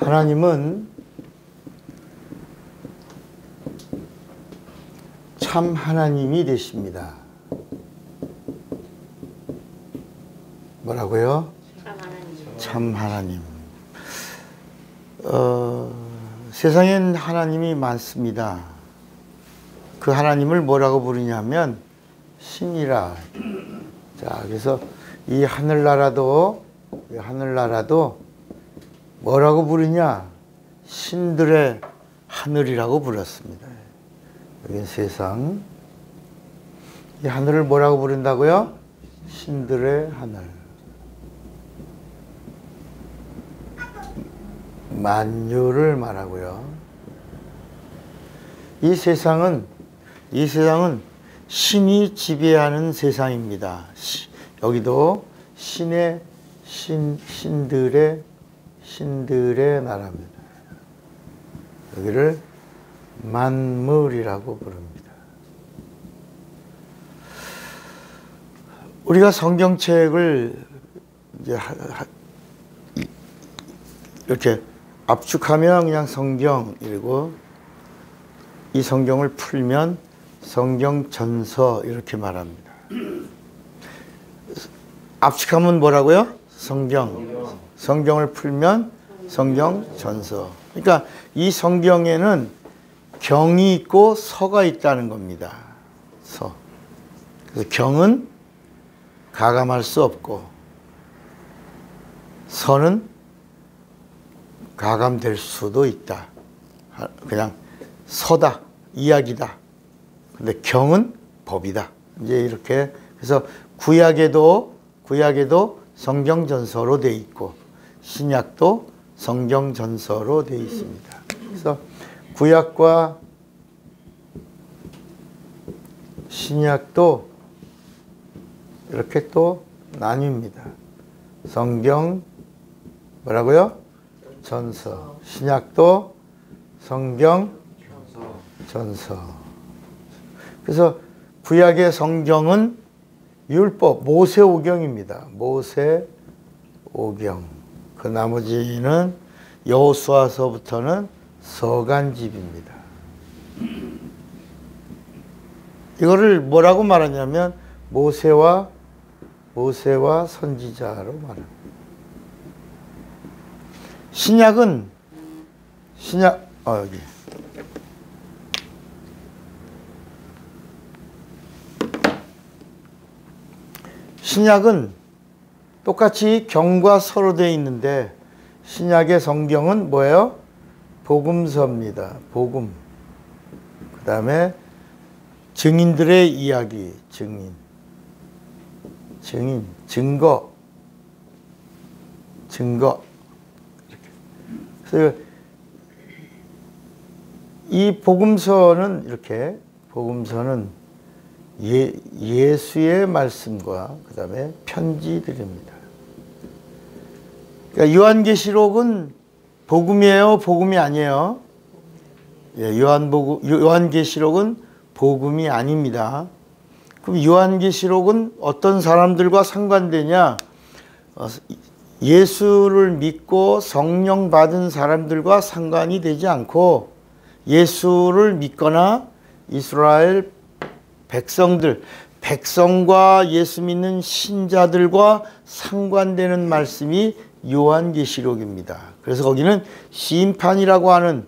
하나님은 참 하나님이 되십니다. 뭐라고요? 참 하나님. 세상엔 하나님이 많습니다. 그 하나님을 뭐라고 부르냐면 신이라. 자, 그래서 이 하늘나라도 뭐라고 부르냐? 신들의 하늘이라고 불렀습니다. 여기 세상. 이 하늘을 뭐라고 부른다고요? 신들의 하늘. 만유를 말하고요. 이 세상은 신이 지배하는 세상입니다. 여기도 신들의 나라입니다. 여기를 만물이라고 부릅니다. 우리가 성경책을 이제 이렇게 압축하면 그냥 성경, 그리고 이 성경을 풀면 성경 전서 이렇게 말합니다. 압축하면 뭐라고요? 성경을 풀면 성경 전서. 그러니까 이 성경에는 경이 있고 서가 있다는 겁니다. 서. 그래서 경은 가감할 수 없고 서는 가감될 수도 있다. 그냥 서다, 이야기다. 근데 경은 법이다. 이제 이렇게. 그래서 구약에도 성경전서로 돼 있고 신약도 성경전서로 돼 있습니다. 그래서 구약과 신약도 이렇게 또 나뉩니다. 성경 뭐라고요? 전서. 신약도 성경 전서. 그래서 구약의 성경은 율법, 모세오경입니다. 모세오경. 그 나머지는 여호수아서부터는 서간집입니다. 이거를 뭐라고 말하냐면 모세와 선지자로 말합니다. 여기. 신약은 똑같이 경과 서로 되어 있는데 신약의 성경은 뭐예요? 복음서입니다. 복음. 그 다음에 증인들의 이야기, 증거. 이렇게. 그래서 이 복음서는 이렇게, 예수의 말씀과 그 다음에 편지들입니다. 그러니까 요한계시록은 복음이에요? 복음이 아니에요? 예, 요한계시록은 복음이 아닙니다. 그럼 요한계시록은 어떤 사람들과 상관되냐? 예수를 믿고 성령 받은 사람들과 상관이 되지 않고 예수를 믿거나 이스라엘 백성과 예수 믿는 신자들과 상관되는 말씀이 요한계시록입니다. 그래서 거기는 심판이라고 하는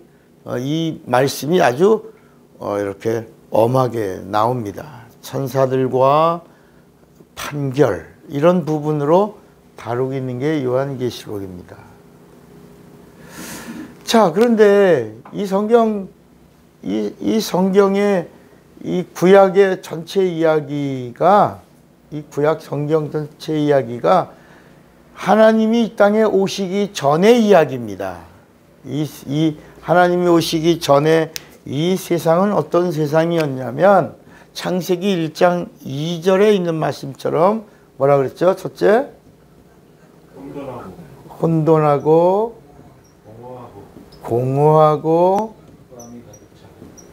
이 말씀이 아주 이렇게 엄하게 나옵니다. 천사들과 판결 이런 부분으로 다루고 있는 게 요한계시록입니다. 자, 그런데 이 성경의 이 구약의 전체 이야기가, 이 구약 성경 전체 이야기가 하나님이 이 땅에 오시기 전의 이야기입니다. 이 하나님이 오시기 전에 이 세상은 어떤 세상이었냐면 창세기 1장 2절에 있는 말씀처럼 뭐라 그랬죠? 첫째, 혼돈하고 공허하고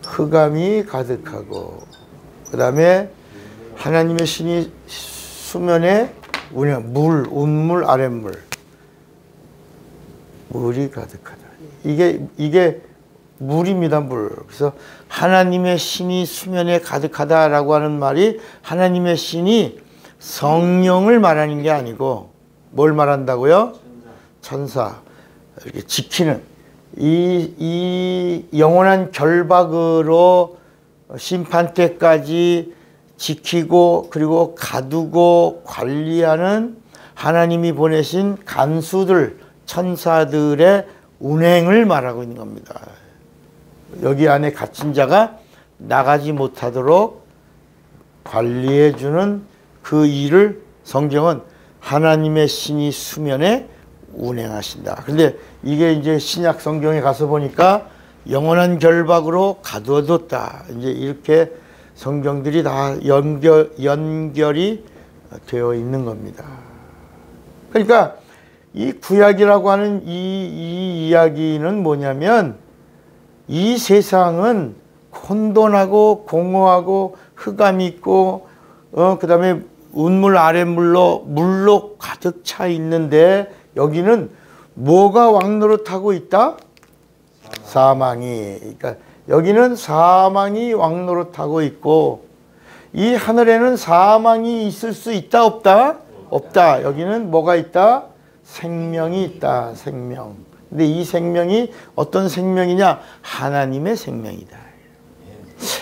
흑암이 가득하고, 그 다음에 하나님의 신이 수면에 운물, 아랫물, 물이 가득하다. 이게 물입니다, 물. 그래서 하나님의 신이 수면에 가득하다라고 하는 말이 하나님의 신이 성령을 말하는 게 아니고 뭘 말한다고요? 천사. 이렇게 지키는 이 영원한 결박으로 심판 때까지 지키고 그리고 가두고 관리하는 하나님이 보내신 간수들, 천사들의 운행을 말하고 있는 겁니다. 여기 안에 갇힌 자가 나가지 못하도록 관리해주는 그 일을 성경은 하나님의 신이 수면에 운행하신다. 그런데 이게 이제 신약 성경에 가서 보니까 영원한 결박으로 가두어뒀다. 이제 이렇게 성경들이 다 연결이 되어 있는 겁니다. 그러니까 이 구약이라고 하는 이 이야기는 뭐냐면 이 세상은 혼돈하고 공허하고 흑암이 있고 그 다음에 운물 아랫물로 가득 차 있는데 여기는 뭐가 왕노릇하고 있다? 사망이. 그러니까 여기는 사망이 왕노릇하고 있고 이 하늘에는 사망이 있을 수 있다 없다? 없다. 여기는 뭐가 있다? 생명이 있다. 생명. 근데 이 생명이 어떤 생명이냐? 하나님의 생명이다.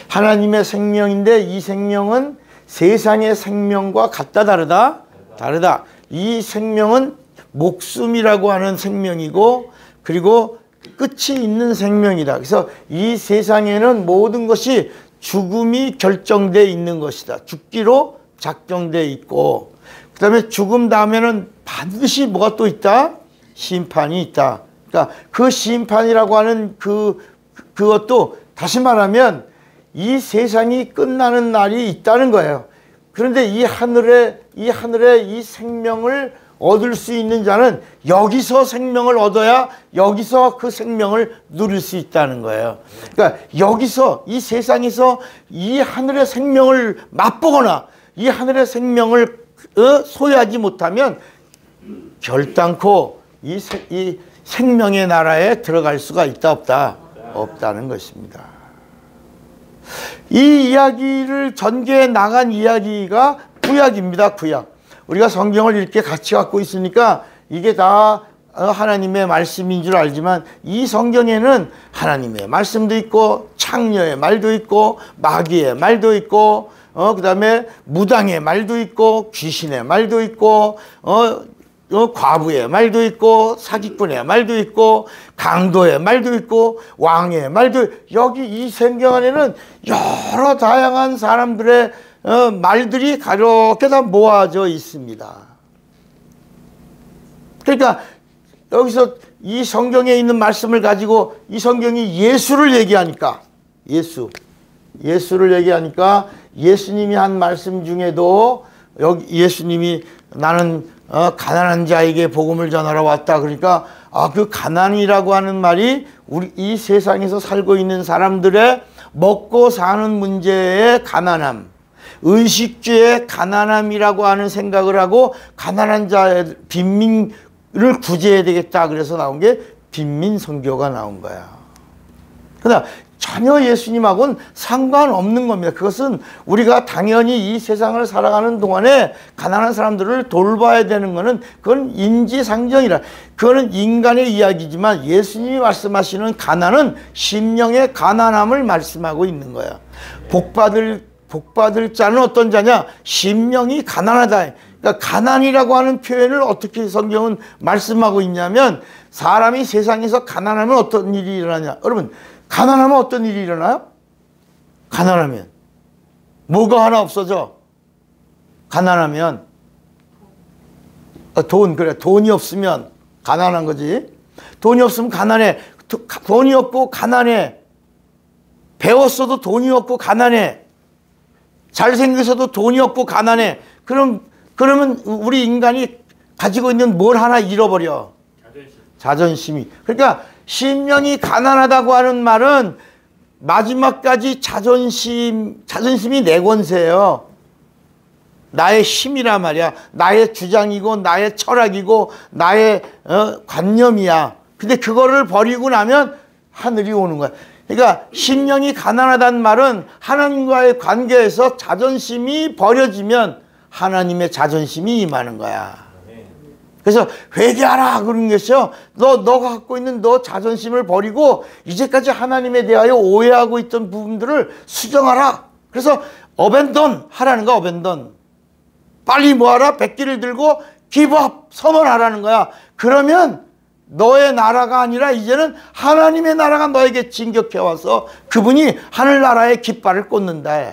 하나님의 생명인데 이 생명은 세상의 생명과 같다 다르다? 다르다. 이 생명은 목숨이라고 하는 생명이고 그리고 끝이 있는 생명이다. 그래서 이 세상에는 모든 것이 죽음이 결정되어 있는 것이다. 죽기로 작정되어 있고 그 다음에 죽음 다음에는 반드시 뭐가 또 있다? 심판이 있다. 그러니까 그 심판이라고 하는 그것도 다시 말하면 이 세상이 끝나는 날이 있다는 거예요. 그런데 이 하늘에 이 생명을 얻을 수 있는 자는 여기서 생명을 얻어야 여기서 그 생명을 누릴 수 있다는 거예요. 그러니까 여기서 이 세상에서 이 하늘의 생명을 맛보거나 이 하늘의 생명을 소유하지 못하면 결단코 이 생명의 나라에 들어갈 수가 있다 없다? 없다는 것입니다. 이 이야기를 전개해 나간 이야기가 구약입니다. 구약. 우리가 성경을 이렇게 같이 갖고 있으니까 이게 다 하나님의 말씀인 줄 알지만 이 성경에는 하나님의 말씀도 있고 창녀의 말도 있고 마귀의 말도 있고 그 다음에 무당의 말도 있고 귀신의 말도 있고 과부의 말도 있고 사기꾼의 말도 있고 강도의 말도 있고 왕의 말도 여기 이 성경 안에는 여러 다양한 사람들의 말들이 가볍게 다 모아져 있습니다. 그러니까 여기서 이 성경에 있는 말씀을 가지고 이 성경이 예수를 얘기하니까 예수를 얘기하니까 예수님이 한 말씀 중에도 여기 예수님이 나는 가난한 자에게 복음을 전하러 왔다. 그러니까 그 가난이라고 하는 말이 우리 이 세상에서 살고 있는 사람들의 먹고 사는 문제의 가난함, 의식주의 가난함이라고 하는 생각을 하고 가난한 자의 빈민을 구제해야 되겠다. 그래서 나온 게 빈민 선교가 나온 거야. 그러나 전혀 예수님하고는 상관없는 겁니다. 그것은 우리가 당연히 이 세상을 살아가는 동안에 가난한 사람들을 돌봐야 되는 것은 그건 인지상정이라. 그거는 인간의 이야기지만 예수님이 말씀하시는 가난은 심령의 가난함을 말씀하고 있는 거야. 복받을 자는 어떤 자냐? 심령이 가난하다. 그러니까 가난이라고 하는 표현을 어떻게 성경은 말씀하고 있냐면 사람이 세상에서 가난하면 어떤 일이 일어나냐. 여러분 가난하면 어떤 일이 일어나요? 가난하면 뭐가 하나 없어져? 가난하면 그래 돈이 없으면 가난한 거지. 돈이 없으면 가난해. 돈이 없고 가난해. 배웠어도 돈이 없고 가난해. 잘생겨서도 돈이 없고 가난해. 그러면 우리 인간이 가지고 있는 뭘 하나 잃어버려. 자존심이. 그러니까 심령이 가난하다고 하는 말은 마지막까지 자존심이 내 권세예요. 나의 힘이란 말이야. 나의 주장이고 나의 철학이고 나의 관념이야. 근데 그거를 버리고 나면 하늘이 오는 거야. 그러니까 심령이 가난하다는 말은 하나님과의 관계에서 자존심이 버려지면 하나님의 자존심이 임하는 거야. 그래서 회개하라 그런 것이요. 너가 갖고 있는 너 자존심을 버리고 이제까지 하나님에 대하여 오해하고 있던 부분들을 수정하라. 그래서 어벤던 하라는 거야. 어벤던. 빨리 뭐하라? 백기를 들고 기브업 선언하라는 거야. 그러면 너의 나라가 아니라 이제는 하나님의 나라가 너에게 진격해 와서 그분이 하늘나라의 깃발을 꽂는다.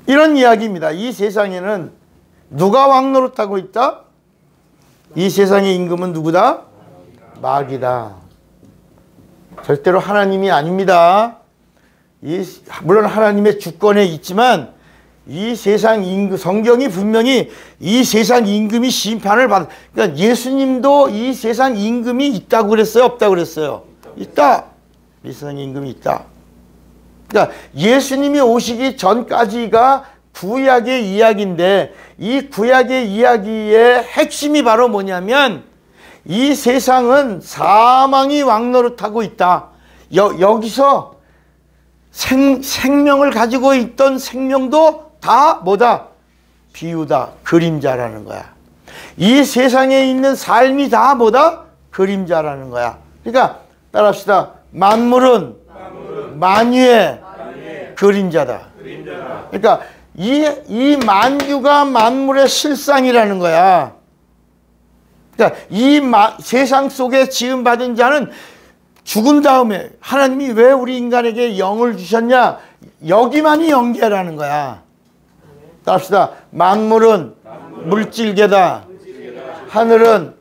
이런 이야기입니다. 이 세상에는 누가 왕노릇하고 있다? 이 세상의 임금은 누구다? 마귀다. 절대로 하나님이 아닙니다. 물론 하나님의 주권에 있지만 이 세상 임금, 성경이 분명히 이 세상 임금이 심판을 그러니까 예수님도 이 세상 임금이 있다고 그랬어요? 없다고 그랬어요? 있다. 이 세상 임금이 있다. 그러니까 예수님이 오시기 전까지가 구약의 이야기인데 이 구약의 이야기의 핵심이 바로 뭐냐면 이 세상은 사망이 왕노릇하고 있다. 여기서 생명을 가지고 있던 생명도 다 뭐다? 비유다. 그림자라는 거야. 이 세상에 있는 삶이 다 뭐다? 그림자라는 거야. 그러니까 따라합시다. 만물은 만유의 그림자다. 그러니까 이 만유가 만물의 실상이라는 거야. 그러니까 세상 속에 지음받은 자는 죽은 다음에 하나님이 왜 우리 인간에게 영을 주셨냐? 여기만이 영계라는 거야. 따라합시다. 만물은 물질계다. 하늘은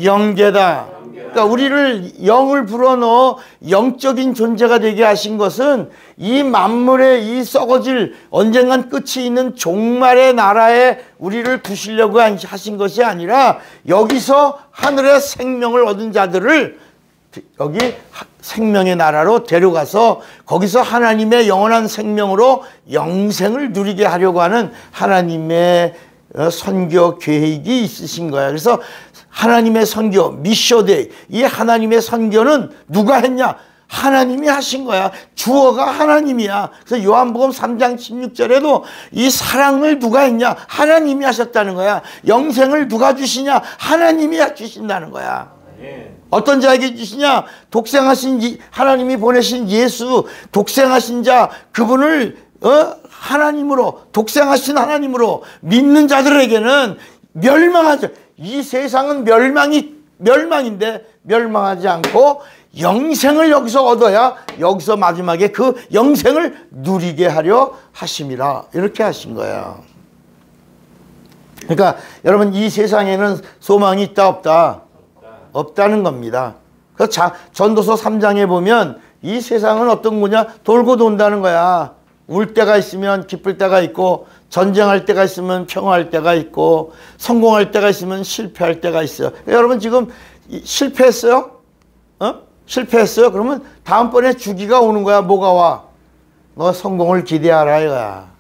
영계다. 그러니까 우리를 영을 불어넣어 영적인 존재가 되게 하신 것은 이 만물의 이 썩어질 언젠간 끝이 있는 종말의 나라에 우리를 두시려고 하신 것이 아니라 여기서 하늘의 생명을 얻은 자들을 여기 생명의 나라로 데려가서 거기서 하나님의 영원한 생명으로 영생을 누리게 하려고 하는 하나님의 선교 계획이 있으신 거야. 그래서 하나님의 선교, 미쇼데이, 이 하나님의 선교는 누가 했냐? 하나님이 하신 거야. 주어가 하나님이야. 그래서 요한복음 3장 16절에도 이 사랑을 누가 했냐? 하나님이 하셨다는 거야. 영생을 누가 주시냐? 하나님이 주신다는 거야. 어떤 자에게 주시냐? 독생하신 하나님이 보내신 예수, 독생하신 자, 그분을 하나님으로, 독생하신 하나님으로 믿는 자들에게는 멸망하죠. 이 세상은 멸망인데 멸망하지 않고 영생을 여기서 얻어야 여기서 마지막에 그 영생을 누리게 하려 하심이라. 이렇게 하신 거예요. 그러니까 여러분 이 세상에는 소망이 있다 없다? 없다는 겁니다. 그래서 전도서 3장에 보면 이 세상은 어떤 거냐? 돌고 돈다는 거야. 울 때가 있으면 기쁠 때가 있고 전쟁할 때가 있으면 평화할 때가 있고 성공할 때가 있으면 실패할 때가 있어요. 여러분 지금 실패했어요? 실패했어요? 그러면 다음번에 주기가 오는 거야. 뭐가 와? 너 성공을 기대하라 이거야.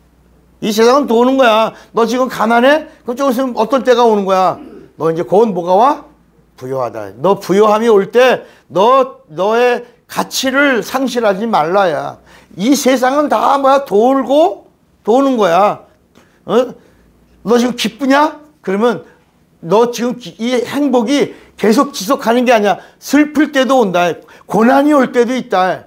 이 세상은 도는 거야. 너 지금 가난해? 그럼 좀 있으면 어떤 때가 오는 거야. 너 이제 곧 뭐가 와? 부요하다. 너 부요함이 올 때 너의 가치를 상실하지 말라야. 이 세상은 다 뭐야? 돌고 도는 거야. 너 지금 기쁘냐? 그러면 너 지금 이 행복이 계속 지속하는 게 아니야. 슬플 때도 온다. 고난이 올 때도 있다.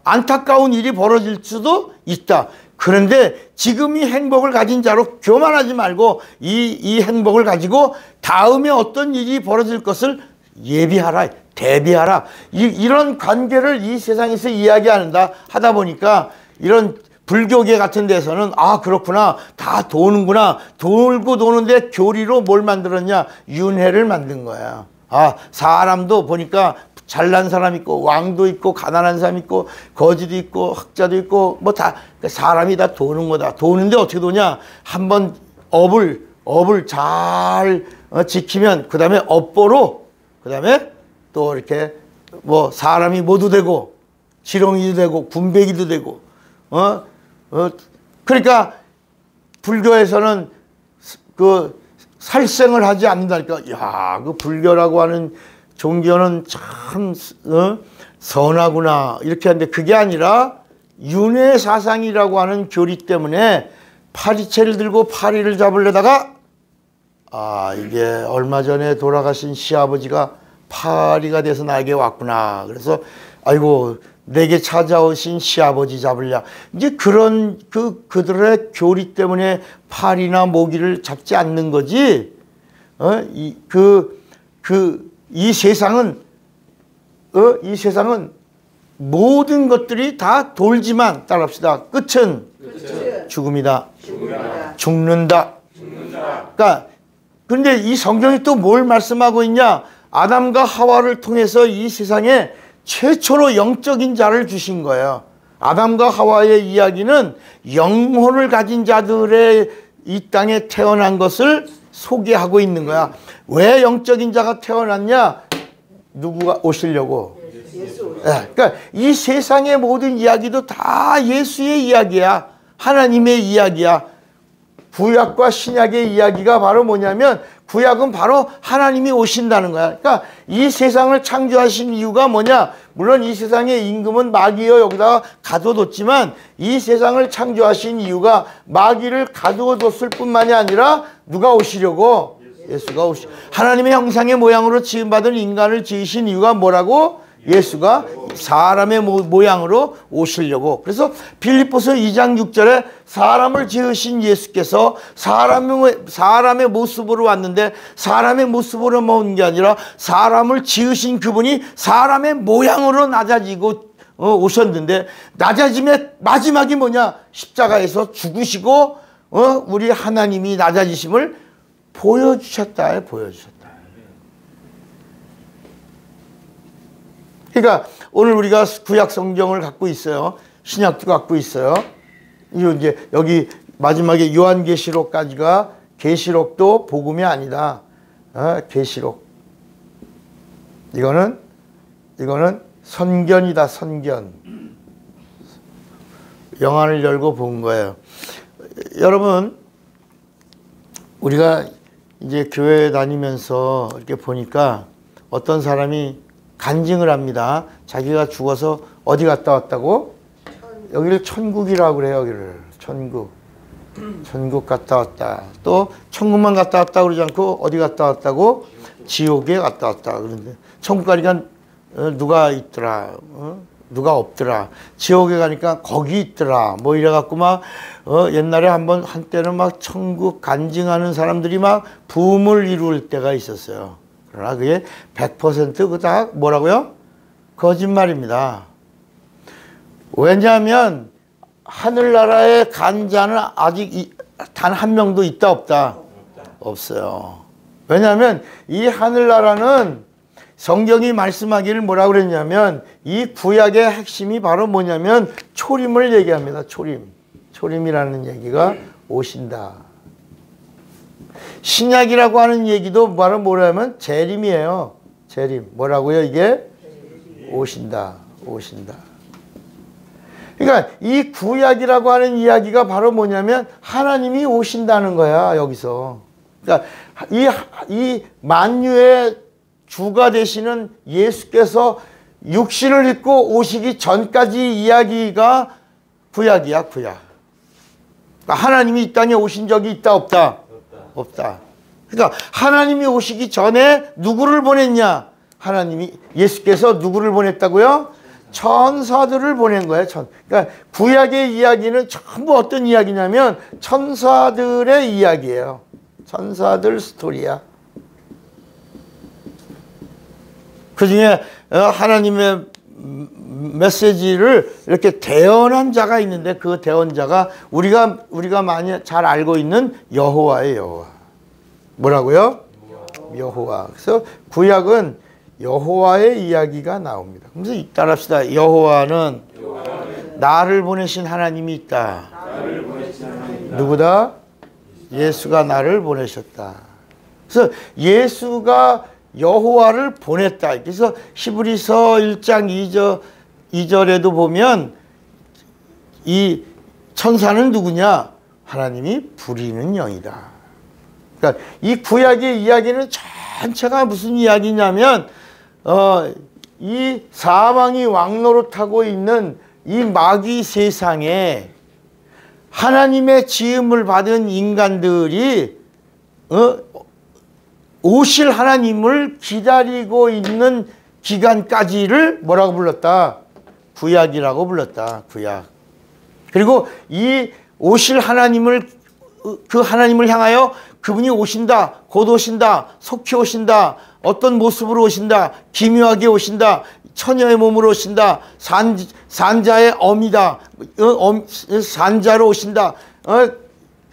안타까운 일이 벌어질 수도 있다. 그런데 지금 이 행복을 가진 자로 교만하지 말고 이 행복을 가지고 다음에 어떤 일이 벌어질 것을 예비하라. 대비하라. 이런 관계를 이 세상에서 이야기한다 하다 보니까 이런 불교계 같은 데서는 아 그렇구나. 다 도는구나. 돌고 도는데 교리로 뭘 만들었냐. 윤회를 만든 거야. 아 사람도 보니까 잘난 사람 있고 왕도 있고 가난한 사람 있고 거지도 있고 학자도 있고 뭐 다 사람이 다 도는 거다. 도는데 어떻게 도냐. 한번 업을 잘 지키면 그 다음에 업보로 그 다음에 또 이렇게 뭐 사람이 모두 되고 지렁이도 되고 군배기도 되고 그러니까 불교에서는 그 살생을 하지 않는다니까. 야, 그 불교라고 하는 종교는 참 선하구나 이렇게 하는데, 그게 아니라 윤회 사상이라고 하는 교리 때문에 파리채를 들고 파리를 잡으려다가, 아, 이게 얼마 전에 돌아가신 시아버지가 파리가 돼서 나에게 왔구나. 그래서 아이고, 내게 찾아오신 시아버지 잡으려. 이제 그런 그들의 교리 때문에 파리나 모기를 잡지 않는 거지. 이 세상은 모든 것들이 다 돌지만, 따라합시다. 끝은 죽음이다. 죽는다. 그러니까 근데 이 성경이 또 뭘 말씀하고 있냐? 아담과 하와를 통해서 이 세상에 최초로 영적인 자를 주신 거예요. 아담과 하와의 이야기는 영혼을 가진 자들의 이 땅에 태어난 것을 소개하고 있는 거야. 왜 영적인 자가 태어났냐? 누구가 오시려고? 그러니까 이 세상의 모든 이야기도 다 예수의 이야기야. 하나님의 이야기야. 구약과 신약의 이야기가 바로 뭐냐면, 구약은 바로 하나님이 오신다는 거야. 그러니까 이 세상을 창조하신 이유가 뭐냐? 물론 이 세상의 임금은 마귀여 여기다가 가둬뒀지만, 이 세상을 창조하신 이유가 마귀를 가두어뒀을 뿐만이 아니라 누가 오시려고? 예수가 하나님의 형상의 모양으로 지음받은 인간을 지으신 이유가 뭐라고? 예수가 사람의 모양으로 오시려고. 그래서 빌립보서 2장 6절에 사람을 지으신 예수께서 사람의 모습으로 왔는데, 사람의 모습으로 온 게 아니라 사람을 지으신 그분이 사람의 모양으로 낮아지고 오셨는데, 낮아짐의 마지막이 뭐냐? 십자가에서 죽으시고 우리 하나님이 낮아지심을 보여주셨다. 그러니까 오늘 우리가 구약 성경을 갖고 있어요. 신약도 갖고 있어요. 이제 여기 마지막에 요한계시록까지가, 계시록도 복음이 아니다. 계시록. 이거는 선견이다. 선견. 영안을 열고 본 거예요. 여러분, 우리가 이제 교회 다니면서 이렇게 보니까 어떤 사람이 간증을 합니다. 자기가 죽어서 어디 갔다 왔다고? 여기를 천국이라고 그래요. 여기를 천국 갔다 왔다. 또 천국만 갔다 왔다 그러지 않고 어디 갔다 왔다고? 지옥에 갔다 왔다. 그런데 천국 가니까 누가 있더라, 누가 없더라. 지옥에 가니까 거기 있더라. 뭐 이래갖고 막 옛날에 한때는 막 천국 간증하는 사람들이 막 붐을 이룰 때가 있었어요. 그러나 그게 100% 그 다 뭐라고요? 거짓말입니다. 왜냐하면 하늘나라의 간자는 아직 단 한 명도 있다 없다? 없어요. 왜냐하면 이 하늘나라는 성경이 말씀하기를 뭐라고 그랬냐면, 이 구약의 핵심이 바로 뭐냐면 초림을 얘기합니다. 초림이라는 얘기가 오신다. 신약이라고 하는 얘기도 바로 뭐라면 재림이에요. 재림. 뭐라고요? 이게 오신다. 그러니까 이 구약이라고 하는 이야기가 바로 뭐냐면 하나님이 오신다는 거야. 여기서. 그러니까 이 만유의 주가 되시는 예수께서 육신을 입고 오시기 전까지 이야기가 구약이야. 그러니까 하나님이 이 땅에 오신 적이 있다 없다? 없다. 그러니까 하나님이 오시기 전에 누구를 보냈냐? 예수께서 누구를 보냈다고요? 천사들을 보낸 거예요. 그러니까 구약의 이야기는 전부 어떤 이야기냐면 천사들의 이야기예요. 천사들 스토리야. 그 중에 하나님의 메시지를 이렇게 대언한 자가 있는데, 그 대언자가 우리가 많이 잘 알고 있는 여호와예요. 여호와. 뭐라고요? 여호와. 그래서 구약은 여호와의 이야기가 나옵니다. 그래서 따라합시다. 여호와는 나를 보내신 하나님이 있다. 누구다? 예수가 나를 보내셨다. 그래서 예수가 여호와를 보냈다. 그래서 히브리서 1장 2절에도 보면 이 천사는 누구냐? 하나님이 부리는 영이다. 그러니까 이 구약의 이야기는 전체가 무슨 이야기냐면 이 사방이 왕노릇하고 있는 이 마귀 세상에 하나님의 지음을 받은 인간들이 오실 하나님을 기다리고 있는 기간까지를 뭐라고 불렀다? 구약이라고 불렀다. 구약. 그리고 이 오실 하나님을 그 하나님을 향하여 그분이 오신다, 곧 오신다, 속히 오신다, 어떤 모습으로 오신다, 기묘하게 오신다, 처녀의 몸으로 오신다, 산자의 어미다, 산자로 오신다,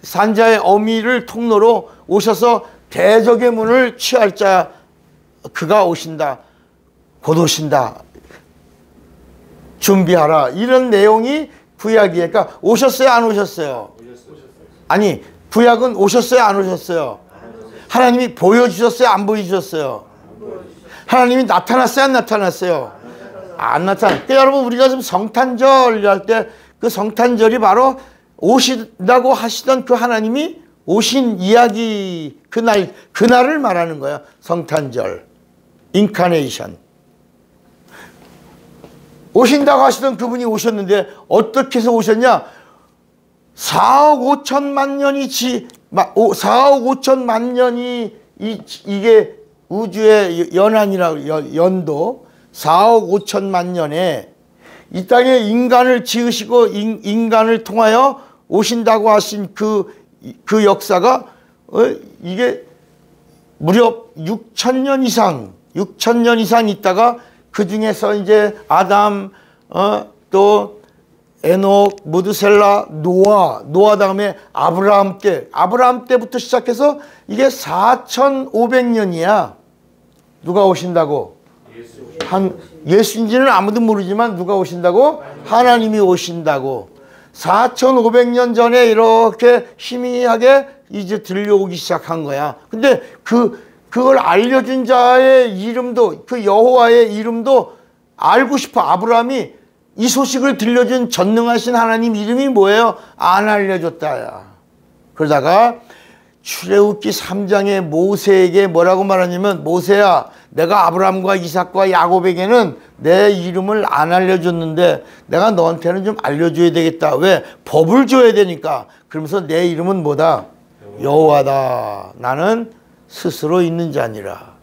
산자의 어미를 통로로 오셔서 대적의 문을 취할 자 그가 오신다, 곧 오신다, 준비하라. 이런 내용이 구약이에요. 그러니까 오셨어요, 안 오셨어요? 아니, 구약은 오셨어요, 안 오셨어요? 하나님이 보여주셨어요, 안 보여주셨어요? 하나님이 나타났어요, 안 나타났어요? 안 나타났어요. 그러니까 여러분, 우리가 지금 성탄절 할 때 그 성탄절이 바로 오신다고 하시던 그 하나님이 오신 이야기, 그날을 말하는 거야. 성탄절, 인카네이션. 오신다고 하시던 그분이 오셨는데 어떻게 해서 오셨냐? 4억 5천만 년이 4억 5천만 년이 이게 우주의 연한이라고, 연도 4억 5천만 년에 이 땅에 인간을 지으시고 인간을 통하여 오신다고 하신 그 역사가 이게 무려 6천년 이상 있다가 그 중에서 이제 아담, 또 에녹, 무드셀라, 노아 다음에 아브라함 때부터 시작해서 이게 4,500년이야. 누가 오신다고? 예수인지는 아무도 모르지만 누가 오신다고? 하나님이 오신다고. 4,500년 전에 이렇게 희미하게 이제 들려오기 시작한 거야. 근데 그걸 알려준 자의 이름도, 그 여호와의 이름도 알고 싶어. 아브라함이 이 소식을 들려준 전능하신 하나님 이름이 뭐예요? 안 알려줬다야. 그러다가 출애굽기 3장에 모세에게 뭐라고 말하냐면, 모세야, 내가 아브라함과 이삭과 야곱에게는 내 이름을 안 알려줬는데 내가 너한테는 좀 알려줘야 되겠다. 왜? 법을 줘야 되니까. 그러면서 내 이름은 뭐다? 여호와다. 나는 스스로 있는 자니라.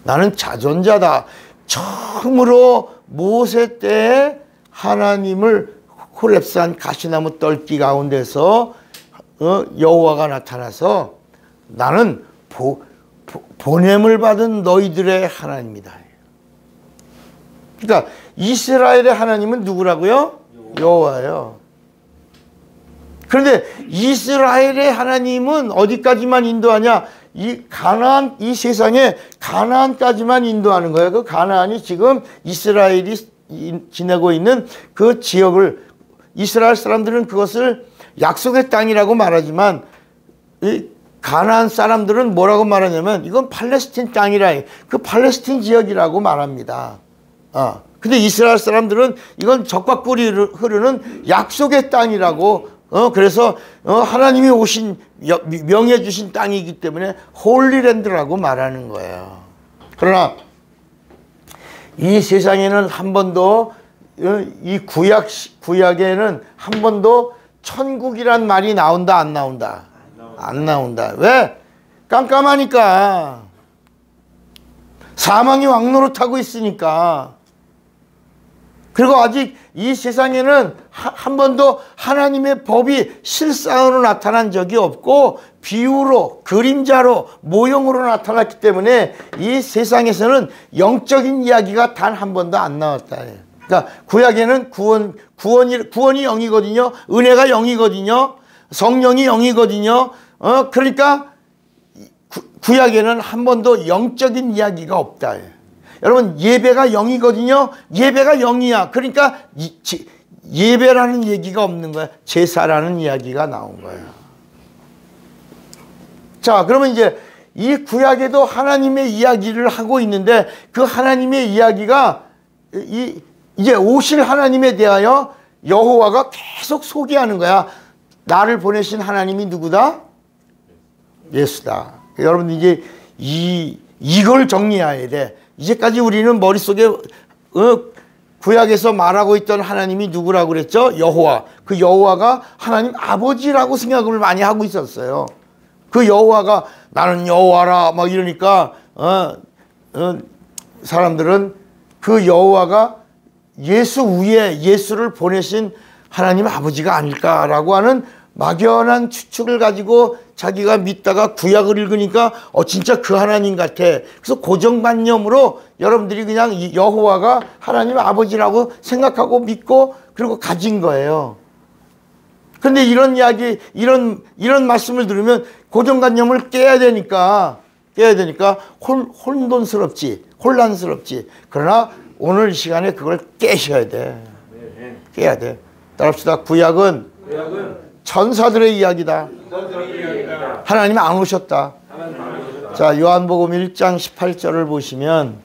나는 자존자다. 처음으로 모세 때 하나님을 호렙산 가시나무 떨기 가운데서 여호와가 나타나서 나는 보냄을 받은 너희들의 하나님이다. 그러니까 이스라엘의 하나님은 누구라고요? 여호와예요. 그런데 이스라엘의 하나님은 어디까지만 인도하냐? 이 세상에 가나안까지만 인도하는 거예요. 그 가나안이 지금 이스라엘이 지내고 있는 그 지역을, 이스라엘 사람들은 그것을 약속의 땅이라고 말하지만 이 가나안 사람들은 뭐라고 말하냐면 이건 팔레스틴 땅이라, 그 팔레스틴 지역이라고 말합니다. 근데 이스라엘 사람들은 이건 적과 꿀이 흐르는 약속의 땅이라고, 그래서 하나님이 명해 주신 땅이기 때문에 홀리랜드라고 말하는 거예요. 그러나 이 세상에는 한 번도, 이 구약에는 한 번도 천국이란 말이 나온다, 안 나온다? 안 나온다. 왜? 깜깜하니까. 사망이 왕노릇하고 있으니까. 그리고 아직 이 세상에는 한 번도 하나님의 법이 실상으로 나타난 적이 없고 비유로, 그림자로, 모형으로 나타났기 때문에 이 세상에서는 영적인 이야기가 단 한 번도 안 나왔다. 그러니까 구약에는 구원이 영이거든요. 은혜가 영이거든요. 성령이 영이거든요. 그러니까 구약에는 한 번도 영적인 이야기가 없다. 여러분, 예배가 영이거든요. 예배가 영이야. 그러니까 예배라는 얘기가 없는 거야. 제사라는 이야기가 나온 거야. 자, 그러면 이제 이 구약에도 하나님의 이야기를 하고 있는데 그 하나님의 이야기가 이제 오실 하나님에 대하여 여호와가 계속 소개하는 거야. 나를 보내신 하나님이 누구다? 예수다. 여러분 이제 이걸 정리해야 돼. 이제까지 우리는 머릿속에 구약에서 말하고 있던 하나님이 누구라고 그랬죠? 여호와. 그 여호와가 하나님 아버지라고 생각을 많이 하고 있었어요. 그 여호와가 나는 여호와라 막 이러니까 사람들은 그 여호와가 예수 위에 예수를 보내신 하나님 아버지가 아닐까라고 하는 막연한 추측을 가지고 자기가 믿다가 구약을 읽으니까 진짜 그 하나님 같아. 그래서 고정관념으로 여러분들이 그냥 이 여호와가 하나님 아버지라고 생각하고 믿고 그리고 가진 거예요. 그런데 이런 이야기, 이런 말씀을 들으면 고정관념을 깨야 되니까 혼돈스럽지. 그러나 오늘 이 시간에 그걸 깨셔야 돼. 깨야 돼. 따라합시다. 구약은 천사들의 이야기다. 하나님 안 오셨다. 자, 요한복음 1장 18절을 보시면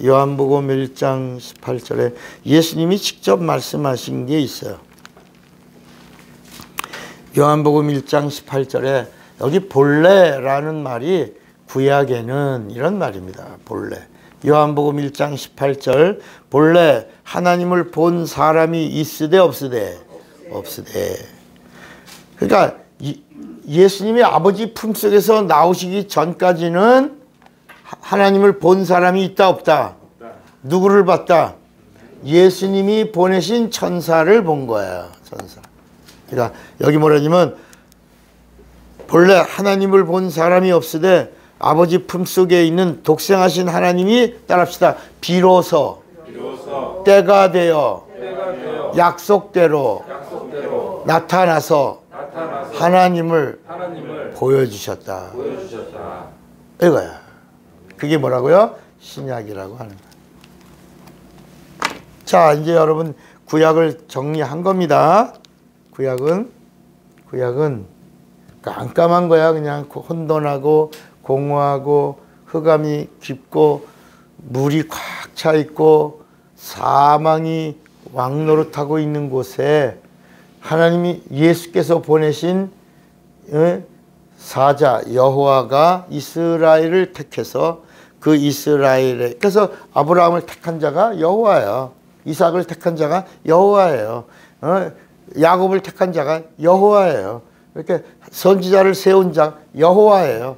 요한복음 1장 18절에 예수님이 직접 말씀하신 게 있어요. 요한복음 1장 18절에 여기 본래라는 말이 구약에는 이런 말입니다. 본래. 요한복음 1장 18절 본래 하나님을 본 사람이 있으되 없으되. 그러니까 예수님이 아버지 품속에서 나오시기 전까지는 하나님을 본 사람이 있다 없다? 누구를 봤다? 예수님이 보내신 천사를 본 거예요. 천사. 그러니까 여기 뭐라냐면 본래 하나님을 본 사람이 없으되 아버지 품속에 있는 독생하신 하나님이 따라합시다. 비로소 때가 되어 약속대로 나타나서 하나님을 보여주셨다. 이거야. 그게 뭐라고요? 신약이라고 하는 거야. 자, 이제 여러분 구약을 정리한 겁니다. 구약은 깜깜한 거야. 그냥 혼돈하고 공허하고 흑암이 깊고 물이 꽉 차 있고 사망이 왕노릇하고 있는 곳에 하나님이 예수께서 보내신 사자 여호와가 이스라엘을 택해서 그 이스라엘에 그래서 아브라함을 택한 자가 여호와예요. 이삭을 택한 자가 여호와예요. 야곱을 택한 자가 여호와예요. 이렇게 선지자를 세운 자 여호와예요.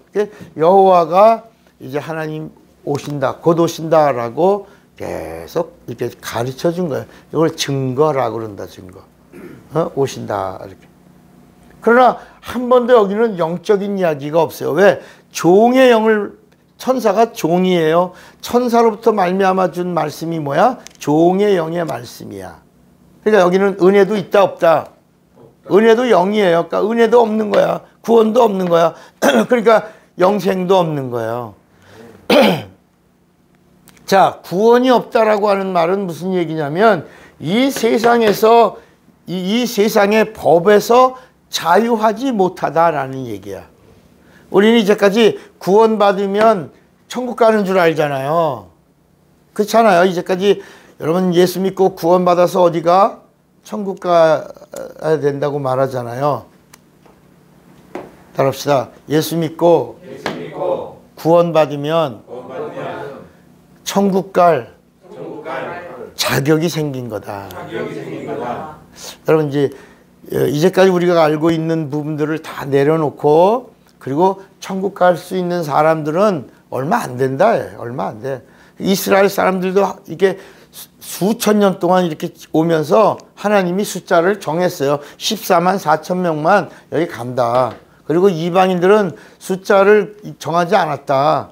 여호와가 이제 하나님 오신다, 곧 오신다라고 계속 이렇게 가르쳐 준 거예요. 이걸 증거라고 그런다, 증거. 오신다, 이렇게. 그러나 한 번도 여기는 영적인 이야기가 없어요. 왜? 종의 영을, 천사가 종이에요. 천사로부터 말미암아 준 말씀이 뭐야? 종의 영의 말씀이야. 그러니까 여기는 은혜도 있다, 없다? 은혜도 영이에요. 그러니까 은혜도 없는 거야. 구원도 없는 거야. 그러니까 영생도 없는 거예요. 자, 구원이 없다라고 하는 말은 무슨 얘기냐면 이 세상에서 이 세상의 법에서 자유하지 못하다라는 얘기야. 우리는 이제까지 구원받으면 천국 가는 줄 알잖아요. 그렇잖아요. 이제까지 여러분 예수 믿고 구원받아서 어디가? 천국 가야 된다고 말하잖아요. 따라합시다. 예수 믿고 구원받으면 천국 갈 자격이 생긴 거다. 여러분 이제까지 우리가 알고 있는 부분들을 다 내려놓고 그리고 천국 갈 수 있는 사람들은 얼마 안 된다. 얼마 안 돼. 이스라엘 사람들도 이게 수천 년 동안 이렇게 오면서 하나님이 숫자를 정했어요. 14만 4천 명만 여기 간다. 그리고 이방인들은 숫자를 정하지 않았다.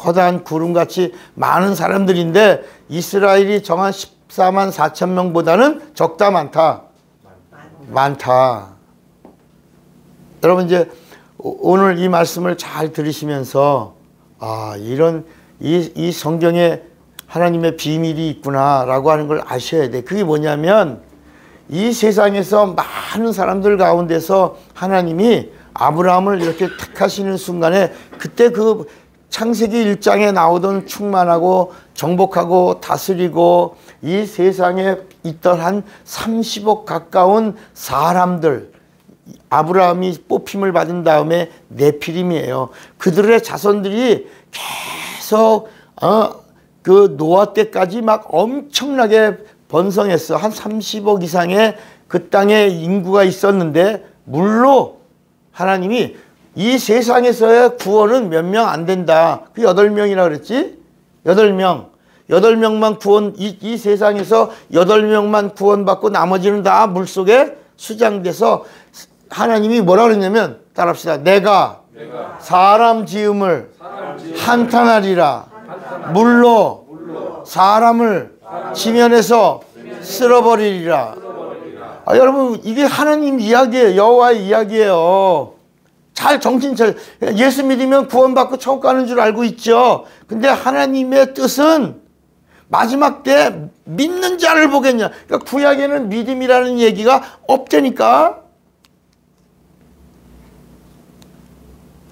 허다한 구름같이 많은 사람들인데 이스라엘이 정한 14만 4천 명보다는 적다 많다? 많다. 여러분 이제 오늘 이 말씀을 잘 들으시면서 이 성경에 하나님의 비밀이 있구나라고 하는 걸 아셔야 돼. 그게 뭐냐면 이 세상에서 많은 사람들 가운데서 하나님이 아브라함을 이렇게 택하시는 순간에 그때 그 창세기 1장에 나오던 충만하고 정복하고 다스리고 이 세상에 있던 한 30억 가까운 사람들 아브라함이 뽑힘을 받은 다음에 네피림이에요. 그들의 자손들이 계속 그 노아 때까지 막 엄청나게 번성했어. 한 30억 이상의 그 땅에 인구가 있었는데, 물로 하나님이 이 세상에서의 구원은 몇 명 안 된다. 그 8명이라 그랬지? 8명. 8명만 구원, 이 세상에서 8명만 구원받고 나머지는 다 물속에 수장돼서 하나님이 뭐라 그랬냐면, 따라합시다. 내가 사람 지음을 한탄하리라. 물로 사람을 지면에서 쓸어버리리라. 여러분, 이게 하나님 이야기예요. 여호와의 이야기예요. 잘 정신 차려. 예수 믿으면 구원받고 천국 가는 줄 알고 있죠. 근데 하나님의 뜻은 마지막 때 믿는 자를 보겠냐. 그러니까 구약에는 믿음이라는 얘기가 없다니까.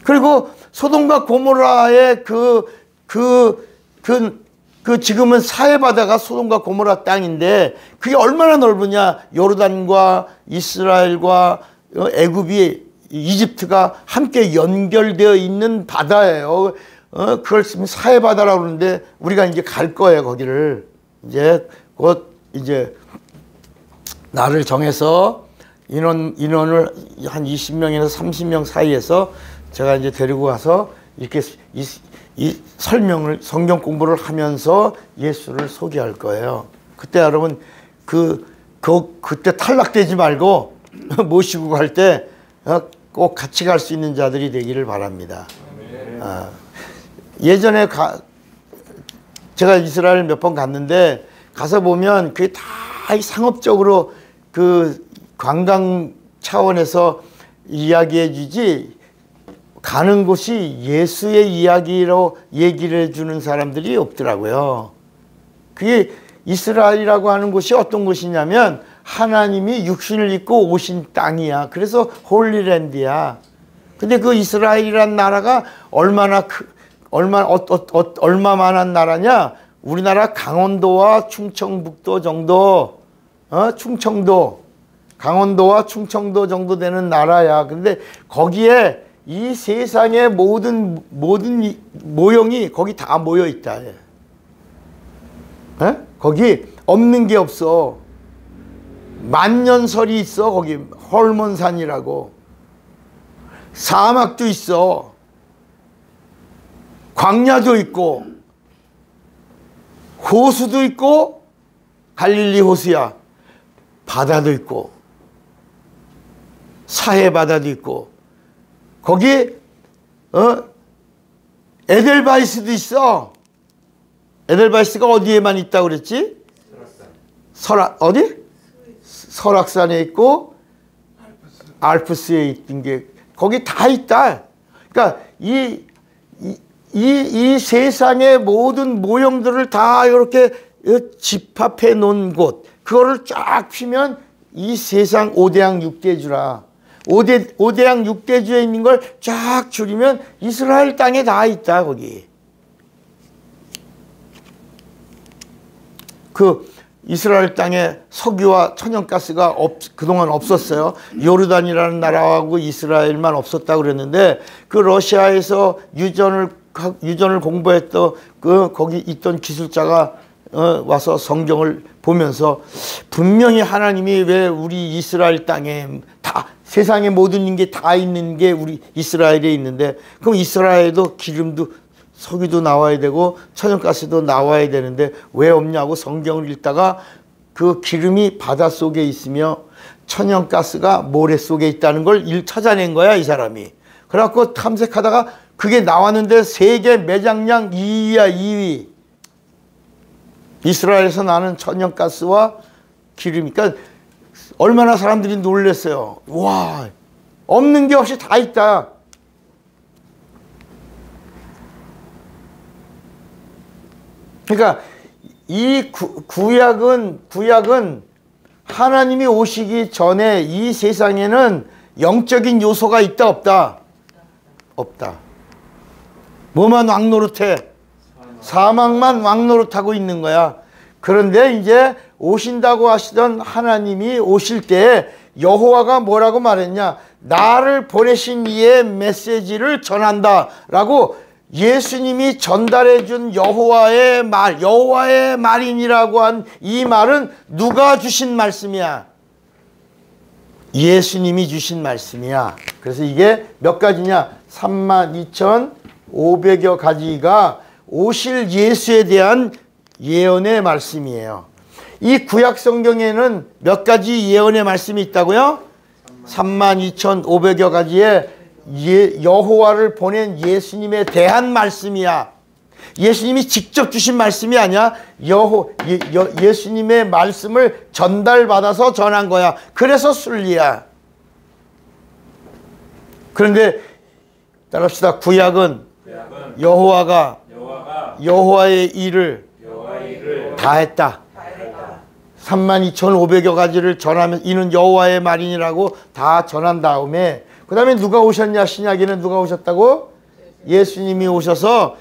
그리고 소돔과 고모라의 지금은 사해바다가 소돔과 고모라 땅인데, 그게 얼마나 넓으냐. 요르단과 이스라엘과 애굽이, 이집트가 함께 연결되어 있는 바다예요. 그걸 쓰면 사해바다라고 그러는데, 우리가 이제 갈 거예요, 거기를. 이제 곧 이제 날을 정해서 인원을 한 20명에서 30명 사이에서 제가 이제 데리고 가서 이렇게 이 설명을, 성경 공부를 하면서 예수를 소개할 거예요. 그때 여러분 그때 탈락되지 말고 모시고 갈 때 꼭 같이 갈 수 있는 자들이 되기를 바랍니다. 예전에 제가 이스라엘 몇 번 갔는데, 가서 보면 그게 다 상업적으로 그 관광 차원에서 이야기해 주지, 가는 곳이 예수의 이야기로 얘기를 해주는 사람들이 없더라고요. 그게 이스라엘이라고 하는 곳이 어떤 곳이냐면, 하나님이 육신을 입고 오신 땅이야. 그래서 홀리랜드야. 근데 그 이스라엘이란 나라가 얼마만한 나라냐? 우리나라 강원도와 충청북도 정도, 충청도, 강원도와 충청도 정도 되는 나라야. 근데 거기에 이 세상의 모든 모형이 거기 다 모여 있다. 거기 없는 게 없어. 만년설이 있어. 거기 헐몬산이라고. 사막도 있어. 광야도 있고, 호수도 있고, 갈릴리 호수야. 바다도 있고, 사해 바다도 있고, 거기 에델바이스도 있어. 에델바이스가 어디에만 있다고 그랬지? 어디? 설악산에 있고 알프스에 있는 게 거기 다 있다. 그러니까 이 세상의 모든 모형들을 다 이렇게 집합해 놓은 곳, 그거를 쫙 피면 이 세상 5대양 6대주라. 5대양 6대주에 있는 걸 쫙 줄이면 이스라엘 땅에 다 있다. 거기 그 이스라엘 땅에 석유와 천연가스가 그동안 없었어요. 요르단이라는 나라하고 이스라엘만 없었다고 그랬는데, 그 러시아에서 유전을 공부했던 거기 있던 기술자가 와서 성경을 보면서, 분명히 하나님이 왜 우리 이스라엘 땅에 다, 세상의 모든 게 다 있는 게 우리 이스라엘에 있는데, 그럼 이스라엘도 기름도 석유도 나와야 되고 천연가스도 나와야 되는데 왜 없냐고 성경을 읽다가, 그 기름이 바닷속에 있으며 천연가스가 모래 속에 있다는 걸 찾아낸 거야, 이 사람이. 그래갖고 탐색하다가 그게 나왔는데 세계 매장량 2위야, 2위. 이스라엘에서 나는 천연가스와 기름이. 그러니까 얼마나 사람들이 놀랐어요. 와, 없는 게 없이 다 있다. 그러니까 이 구약은 하나님이 오시기 전에 이 세상에는 영적인 요소가 있다, 없다? 없다. 뭐만 왕노릇해? 사망만 왕노릇하고 있는 거야. 그런데 이제 오신다고 하시던 하나님이 오실 때 여호와가 뭐라고 말했냐? 나를 보내신 이의 메시지를 전한다라고 예수님이 전달해 준 여호와의 말, 여호와의 말이니라고 한 이 말은 누가 주신 말씀이야? 예수님이 주신 말씀이야. 그래서 이게 몇 가지냐? 32,500여 가지가 오실 예수에 대한 예언의 말씀이에요. 이 구약 성경에는 몇 가지 예언의 말씀이 있다고요? 32,500여 가지의 여호와를 보낸 예수님에 대한 말씀이야. 예수님이 직접 주신 말씀이 아니야. 예수님의 말씀을 전달받아서 전한 거야. 그래서 순리야. 그런데 따라합시다. 구약은 여호와가 여호와의 일을 다 했다. 32,500여 가지를 전하면 이는 여호와의 말이니라고 다 전한 다음에 그 다음에 누가 오셨냐? 신약에는 누가 오셨다고? 예수님이 오셔서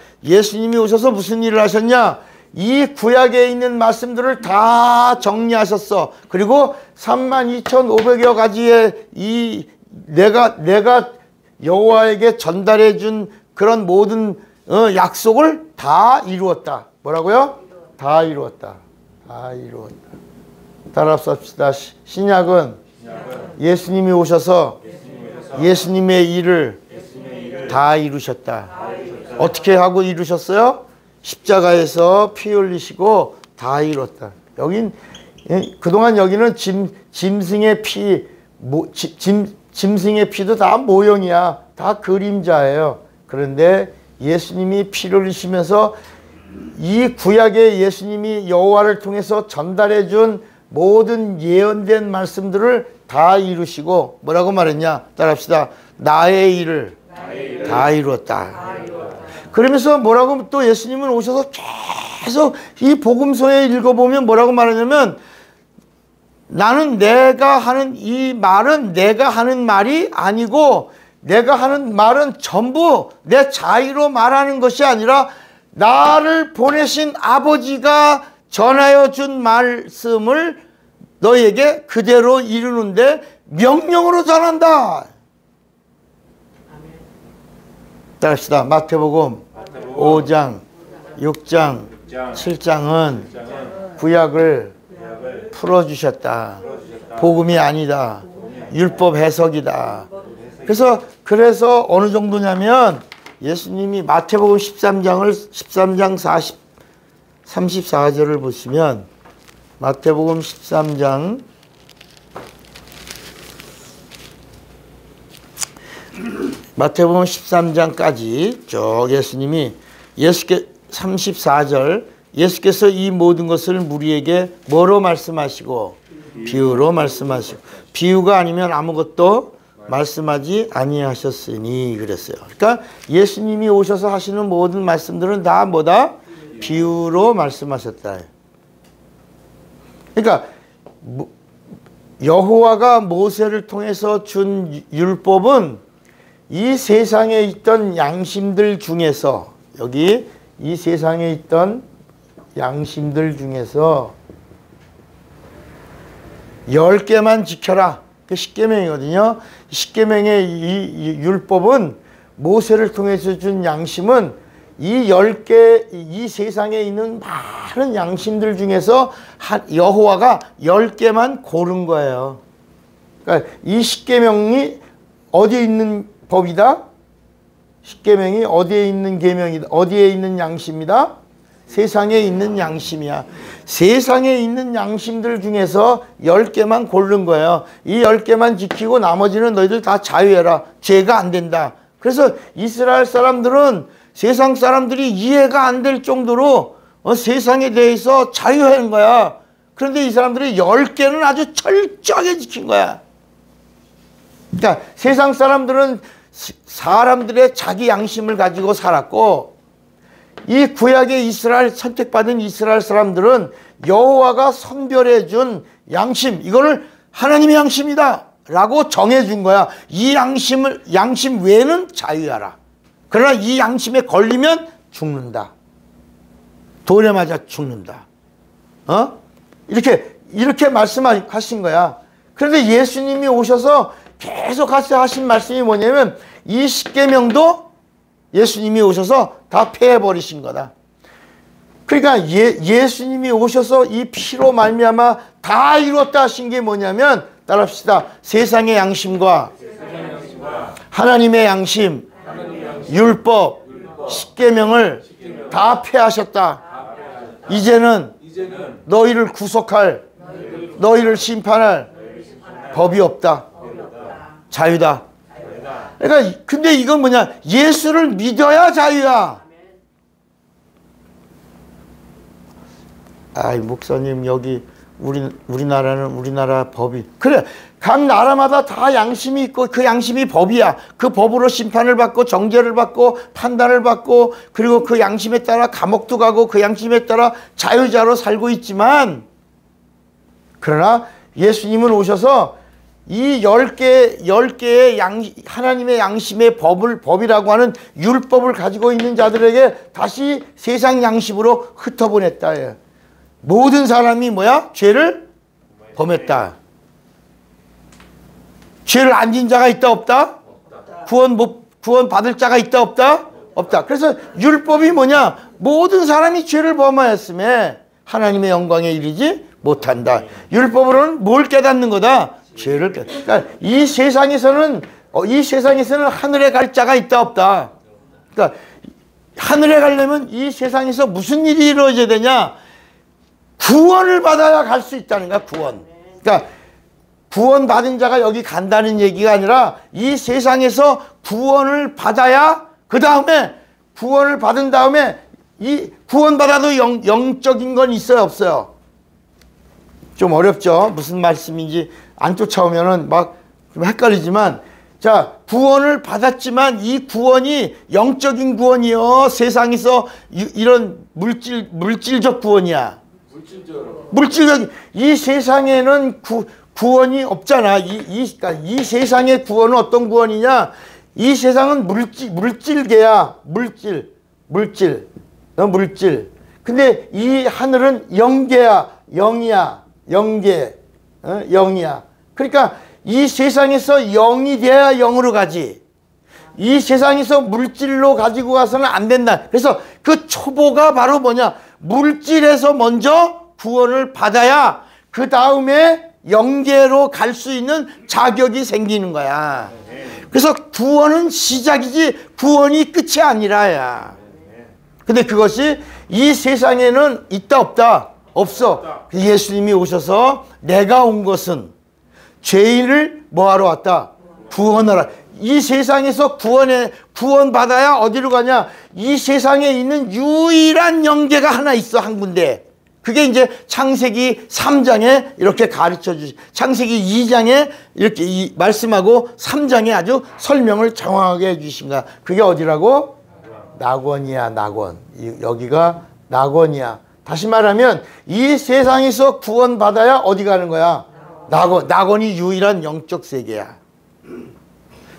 무슨 일을 하셨냐? 이 구약에 있는 말씀들을 다 정리하셨어. 그리고 32,500여 가지의 이 내가 여호와에게 전달해 준 그런 모든 약속을 다 이루었다. 뭐라고요? 다 이루었다. 다 이루었다. 따라합시다. 신약은 예수님이 오셔서 예수님의 일을 다 이루셨다. 어떻게 하고 이루셨어요? 십자가에서 피 흘리시고 다 이뤘다. 여긴 그동안 여기는 짐승의 피, 짐승의 피도 다 모형이야. 다 그림자예요. 그런데 예수님이 피를 흘리시면서 이 구약의 예수님이 여호와를 통해서 전달해 준 모든 예언된 말씀들을 다 이루시고 뭐라고 말했냐? 따라합시다. 나의 일을 다 이루었다. 그러면서 뭐라고 또 예수님은 오셔서 계속 이 복음서에 읽어보면 뭐라고 말하냐면 나는 내가 하는 이 말은 내가 하는 말이 아니고 내가 하는 말은 전부 내 자의로 말하는 것이 아니라 나를 보내신 아버지가 전하여 준 말씀을 너에게 그대로 이루는데 명령으로 전한다. 따라합시다. 마태복음 5장, 6장, 7장은 구약을 풀어주셨다. 복음이 아니다. 율법 해석이다. 그래서 어느 정도냐면 예수님이 마태복음 13장 34절을 보시면 마태복음 13장 마태복음 13장까지 쭉 예수님이 34절 예수께서 이 모든 것을 무리에게 뭐로 말씀하시고 비유로 말씀하시고 비유가 아니면 아무것도 말씀하지 아니하셨으니 그랬어요. 그러니까 예수님이 오셔서 하시는 모든 말씀들은 다 뭐다? 비유로 말씀하셨다. 그러니까 여호와가 모세를 통해서 준 율법은 이 세상에 있던 양심들 중에서 여기 이 세상에 있던 양심들 중에서 10개만 지켜라. 그 십계명이거든요. 십계명의 이 율법은 모세를 통해서 준 양심은 이 10개 이 세상에 있는 많은 양심들 중에서 여호와가 10개만 고른 거예요. 그러니까 이 십계명이 어디에 있는 법이다? 십계명이 어디에 있는 계명이다? 어디에 있는 양심이다? 세상에 있는 양심이야. 세상에 있는 양심들 중에서 10개만 고른 거예요. 이 10개만 지키고 나머지는 너희들 다 자유해라. 죄가 안 된다. 그래서 이스라엘 사람들은 세상 사람들이 이해가 안 될 정도로 세상에 대해서 자유한 거야. 그런데 이 사람들이 10개는 아주 철저하게 지킨 거야. 그러니까 세상 사람들은 사람들의 자기 양심을 가지고 살았고 이 구약의 선택받은 이스라엘 사람들은 여호와가 선별해 준 양심, 이거를 하나님의 양심이다 라고 정해 준 거야. 이 양심 외에는 자유하라. 그러나 이 양심에 걸리면 죽는다. 돌에 맞아 죽는다. 이렇게 말씀하신 거야. 그런데 예수님이 오셔서 계속 하신 말씀이 뭐냐면 이 십계명도 예수님이 오셔서 다 폐해버리신 거다. 그러니까 예수님이 오셔서 이 피로 말미암아 다 이뤘다 하신 게 뭐냐면 따라합시다. 세상의 양심과 하나님의 양심, 율법, 십계명을 다 폐하셨다. 이제는 너희를 구속할, 너희를 심판할 법이 없다. 자유다. 그러니까 근데 이건 뭐냐? 예수를 믿어야 자유야. 아이 목사님 여기 우리나라는 우리나라 법이 그래. 각 나라마다 다 양심이 있고 그 양심이 법이야. 그 법으로 심판을 받고 정죄를 받고 판단을 받고 그리고 그 양심에 따라 감옥도 가고 그 양심에 따라 자유자로 살고 있지만 그러나 예수님은 오셔서 이 10개의 하나님의 양심의 법이라고 하는 율법을 가지고 있는 자들에게 다시 세상 양심으로 흩어보냈다. 모든 사람이 뭐야? 죄를 범했다. 죄를 안 진 자가 있다 없다? 구원 받을 자가 있다 없다? 없다. 그래서 율법이 뭐냐? 모든 사람이 죄를 범하였음에 하나님의 영광에 이르지 못한다. 율법으로는 뭘 깨닫는 거다? 죄를 그러니까 이 세상에서는 하늘에 갈 자가 있다 없다. 그러니까 하늘에 가려면 이 세상에서 무슨 일이 이루어져야 되냐? 구원을 받아야 갈 수 있다는 거야. 구원. 그러니까 구원 받은 자가 여기 간다는 얘기가 아니라 이 세상에서 구원을 받아야 그 다음에 구원을 받은 다음에 이 구원 받아도 영적인 건 있어요 없어요? 좀 어렵죠. 무슨 말씀인지 안 쫓아오면은 막 좀 헷갈리지만 자 구원을 받았지만 이 구원이 영적인 구원이요 세상에서 이런 물질적 구원이야. 물질적 이 세상에는 구원이 없잖아. 그러니까 이 세상의 구원은 어떤 구원이냐? 이 세상은 물질계야. 물질. 근데 이 하늘은 영계야. 영이야. 영계. 영이야. 그러니까 이 세상에서 영이 돼야 영으로 가지. 이 세상에서 물질로 가지고 가서는 안 된다. 그래서 그 초보가 바로 뭐냐? 물질에서 먼저 구원을 받아야 그 다음에 영계로 갈 수 있는 자격이 생기는 거야. 그래서 구원은 시작이지 구원이 끝이 아니라야. 근데 그것이 이 세상에는 있다 없다? 없어. 예수님이 오셔서 내가 온 것은 죄인을 뭐하러 왔다? 구원하라. 이 세상에서 구원받아야 어디로 가냐? 이 세상에 있는 유일한 영계가 하나 있어. 한 군데. 그게 이제 창세기 3장에 이렇게 가르쳐 주시. 창세기 2장에 이렇게 말씀하고 3장에 아주 설명을 정확하게 해 주신 거야. 그게 어디라고? 낙원이야, 낙원. 여기가 낙원이야. 다시 말하면 이 세상에서 구원받아야 어디 가는 거야? 낙원. 낙원이 유일한 영적 세계야.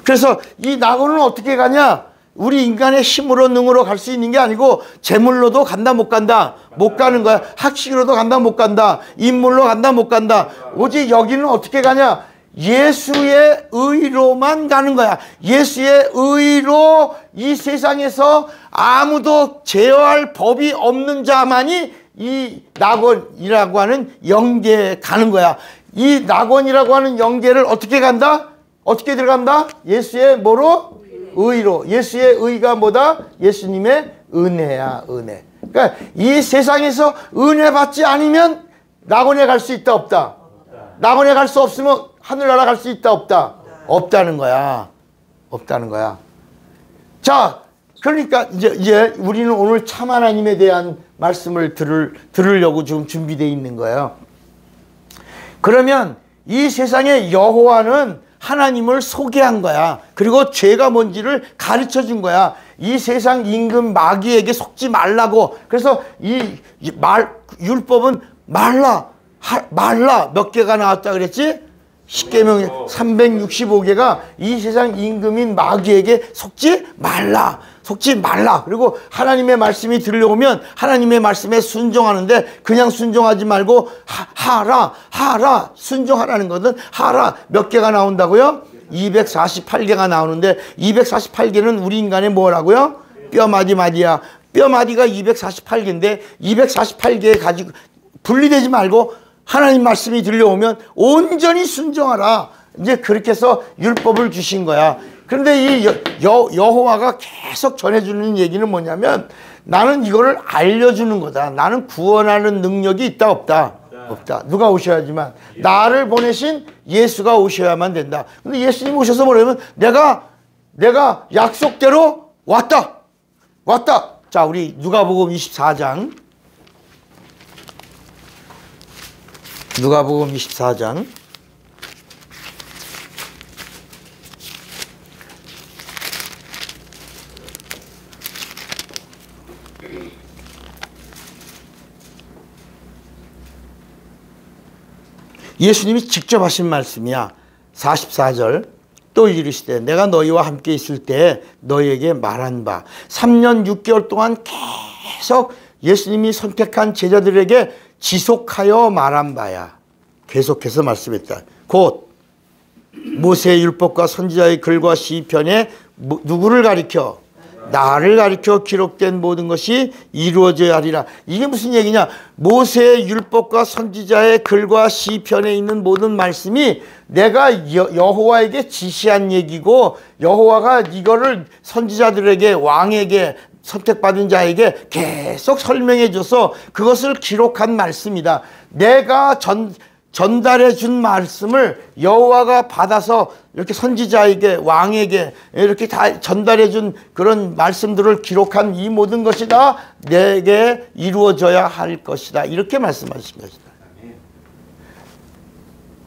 그래서 이 낙원은 어떻게 가냐? 우리 인간의 힘으로 능으로 갈 수 있는 게 아니고 재물로도 간다 못 간다? 못 가는 거야. 학식으로도 간다 못 간다? 인물로 간다 못 간다? 오직 여기는 어떻게 가냐? 예수의 의로만 가는 거야. 예수의 의로 이 세상에서 아무도 제어할 법이 없는 자만이 이 낙원이라고 하는 영계에 가는 거야. 이 낙원이라고 하는 영계를 어떻게 간다? 어떻게 들어간다? 예수의 뭐로? 의로. 예수의 의가 뭐다? 예수님의 은혜야, 은혜. 그러니까 이 세상에서 은혜 받지 않으면 낙원에 갈 수 있다 없다? 낙원에 갈 수 없으면 하늘나라 갈 수 있다 없다? 없다는 거야. 없다는 거야. 자, 그러니까 이제 우리는 오늘 참 하나님에 대한 말씀을 들으려고 지금 준비되어 있는 거예요. 그러면 이 세상의 여호와는 하나님을 소개한 거야. 그리고 죄가 뭔지를 가르쳐 준 거야. 이 세상 임금 마귀에게 속지 말라고. 그래서 율법은 말라 몇 개가 나왔다 그랬지? 십계명 365개가 이 세상 임금인 마귀에게 속지 말라. 그리고 하나님의 말씀이 들려오면 하나님의 말씀에 순종하는데 그냥 순종하지 말고 하라. 순종하라는 것은 하라. 몇 개가 나온다고요? 248개가 나오는데 248개는 우리 인간의 뭐라고요? 뼈마디마디야. 뼈마디가 248개인데 248개 가지고 분리되지 말고 하나님 말씀이 들려오면 온전히 순종하라. 이제 그렇게 해서 율법을 주신 거야. 그런데 이 여호와가 계속 전해주는 얘기는 뭐냐면 나는 이거를 알려주는 거다. 나는 구원하는 능력이 있다 없다? 없다. 누가 오셔야지만 나를 보내신 예수가 오셔야만 된다. 근데 예수님 오셔서 뭐냐면 내가 약속대로 왔다. 자, 우리 누가복음 24장. 누가복음 24장. 예수님이 직접 하신 말씀이야. 44절. 또 이르시되 내가 너희와 함께 있을 때 너희에게 말한 바 3년 6개월 동안 계속 예수님이 선택한 제자들에게 지속하여 말한 바야. 계속해서 말씀했다. 곧 모세의 율법과 선지자의 글과 시편에 누구를 가리켜? 나를 가리켜 기록된 모든 것이 이루어져야 하리라. 이게 무슨 얘기냐? 모세의 율법과 선지자의 글과 시편에 있는 모든 말씀이 내가 여호와에게 지시한 얘기고 여호와가 이거를 선지자들에게 왕에게 선택받은 자에게 계속 설명해 줘서 그것을 기록한 말씀이다. 내가 전달해 준 말씀을 여호와가 받아서 이렇게 선지자에게 왕에게 이렇게 다 전달해 준 그런 말씀들을 기록한 이 모든 것이 다 내게 이루어져야 할 것이다. 이렇게 말씀하신 것이다.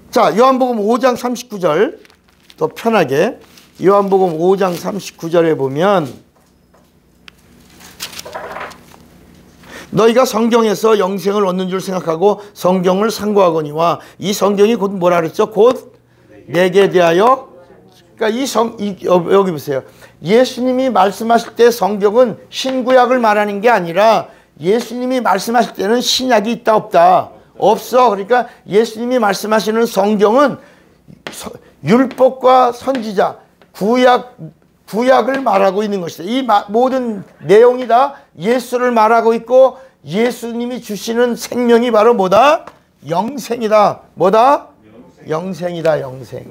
자, 요한복음 5장 39절 더 편하게 요한복음 5장 39절에 보면 너희가 성경에서 영생을 얻는 줄 생각하고 성경을 상고하거니와 이 성경이 곧 뭐라 그랬죠? 곧 내게 대하여. 그러니까 여기 보세요. 예수님이 말씀하실 때 성경은 신구약을 말하는 게 아니라 예수님이 말씀하실 때는 신약이 있다 없다? 없어. 그러니까 예수님이 말씀하시는 성경은 율법과 선지자, 구약을 말하고 있는 것이다. 이 모든 내용이 다 예수를 말하고 있고 예수님이 주시는 생명이 바로 뭐다? 영생이다. 뭐다? 영생이다. 영생.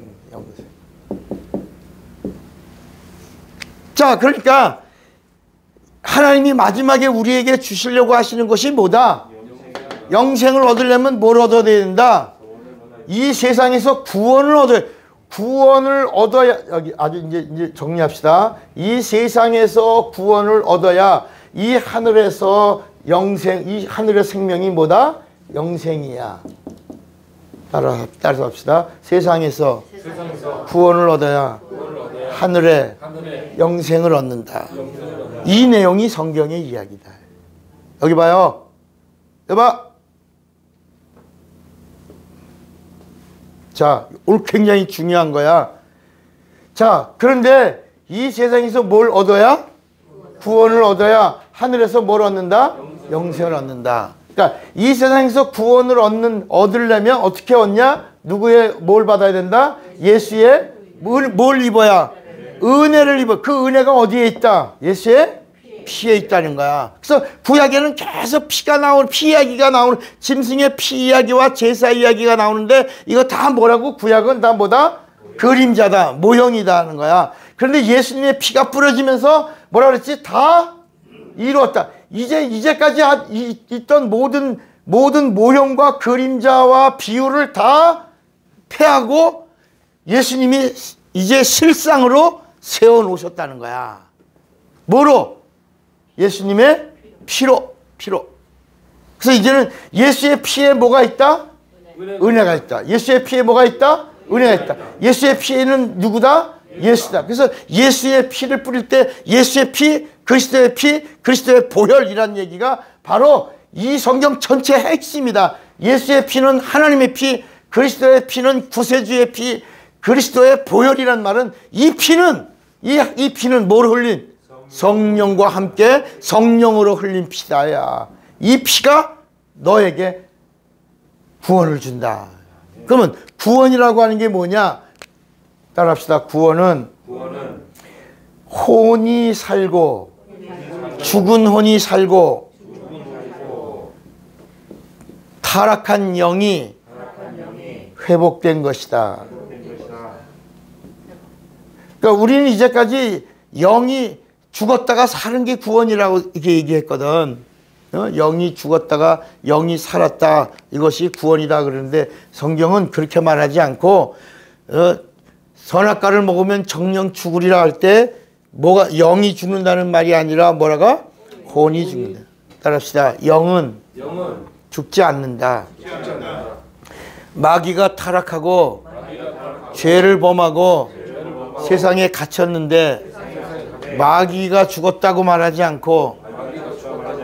자, 그러니까 하나님이 마지막에 우리에게 주시려고 하시는 것이 뭐다? 영생을 얻으려면 뭘 얻어야 된다? 이 세상에서 구원을 얻어야, 여기 아주 이제 정리합시다. 이 세상에서 구원을 얻어야 이 하늘에서 이 하늘의 생명이 뭐다? 영생이야. 따라서 합시다. 세상에서 구원을 얻어야 하늘에 영생을 얻는다. 이 내용이 성경의 이야기다. 여기 봐요. 여봐. 자, 오늘 굉장히 중요한 거야. 자, 그런데 이 세상에서 뭘 얻어야? 구원을 얻어야 하늘에서 뭘 얻는다? 영생을 얻는다. 그러니까 이 세상에서 구원을 얻으려면 어떻게 얻냐? 누구의 뭘 받아야 된다? 예수의 뭘 입어야? 은혜를 입어. 그 은혜가 어디에 있다? 예수의 피에 있다는 거야. 그래서 구약에는 계속 피 이야기가 나오는, 짐승의 피 이야기와 제사 이야기가 나오는데 이거 다 뭐라고? 구약은 다 뭐다? 그림자다. 모형이다 하는 거야. 그런데 예수님의 피가 뿌려지면서 뭐라 그랬지? 다 이루었다. 이제까지 있던 모든 모형과 그림자와 비유를 다 폐하고 예수님이 이제 실상으로 세워놓으셨다는 거야. 뭐로? 예수님의 피로. 그래서 이제는 예수의 피에 뭐가 있다? 은혜가 있다. 예수의 피에 뭐가 있다? 은혜가 있다. 예수의 피에는 누구다? 예수다. 그래서 예수의 피를 뿌릴 때 예수의 피, 그리스도의 보혈이라는 얘기가 바로 이 성경 전체의 핵심이다. 예수의 피는 하나님의 피, 그리스도의 피는 구세주의 피, 그리스도의 보혈이란 말은 이 피는 뭘 흘린? 성령과 함께 성령으로 흘린 피다야. 이 피가 너에게 구원을 준다. 그러면 구원이라고 하는 게 뭐냐? 따라합시다. 구원은 혼이 살고 죽은 혼이 살고 타락한 영이 회복된 것이다. 그러니까 우리는 이제까지 영이 죽었다가 사는 게 구원이라고 이렇게 얘기했거든. 영이 죽었다가 영이 살았다. 이것이 구원이다 그러는데 성경은 그렇게 말하지 않고 선악과를 먹으면 정령 죽으리라 할 때 뭐가 영이 죽는다는 말이 아니라 뭐라가? 혼이 죽는다. 따라합시다. 영은 죽지 않는다. 마귀가 타락하고 죄를 범하고 세상에 갇혔는데 마귀가 죽었다고 말하지 않고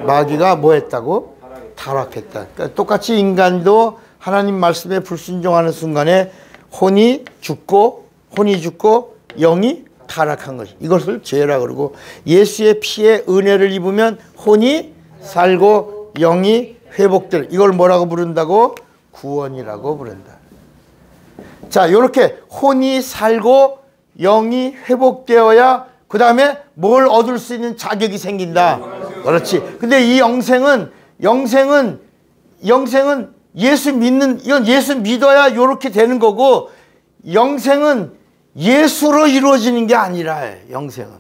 마귀가 뭐 했다고? 타락했다. 그러니까 똑같이 인간도 하나님 말씀에 불순종하는 순간에 혼이 죽고 영이 타락한 것이 이것을 죄라 그러고 예수의 피에 은혜를 입으면 혼이 살고 영이 회복될 이걸 뭐라고 부른다고? 구원이라고 부른다. 자, 이렇게 혼이 살고 영이 회복되어야 그 다음에 뭘 얻을 수 있는 자격이 생긴다. 그렇지. 근데 이 영생은 예수 믿는, 이건 예수 믿어야 이렇게 되는 거고, 영생은 예수로 이루어지는 게 아니라 영생은.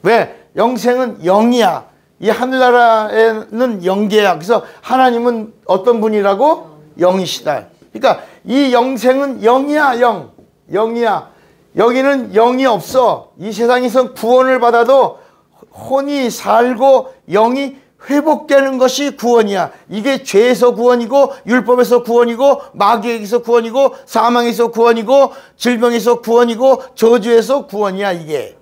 왜? 영생은 영이야. 이 하늘나라에는 영계야. 그래서 하나님은 어떤 분이라고? 영이시다. 그러니까 이 영생은 영이야, 영이야. 여기는 영이 없어. 이 세상에서 구원을 받아도 혼이 살고 영이 회복되는 것이 구원이야. 이게 죄에서 구원이고 율법에서 구원이고 마귀에게서 구원이고 사망에서 구원이고 질병에서 구원이고 저주에서 구원이야. 이게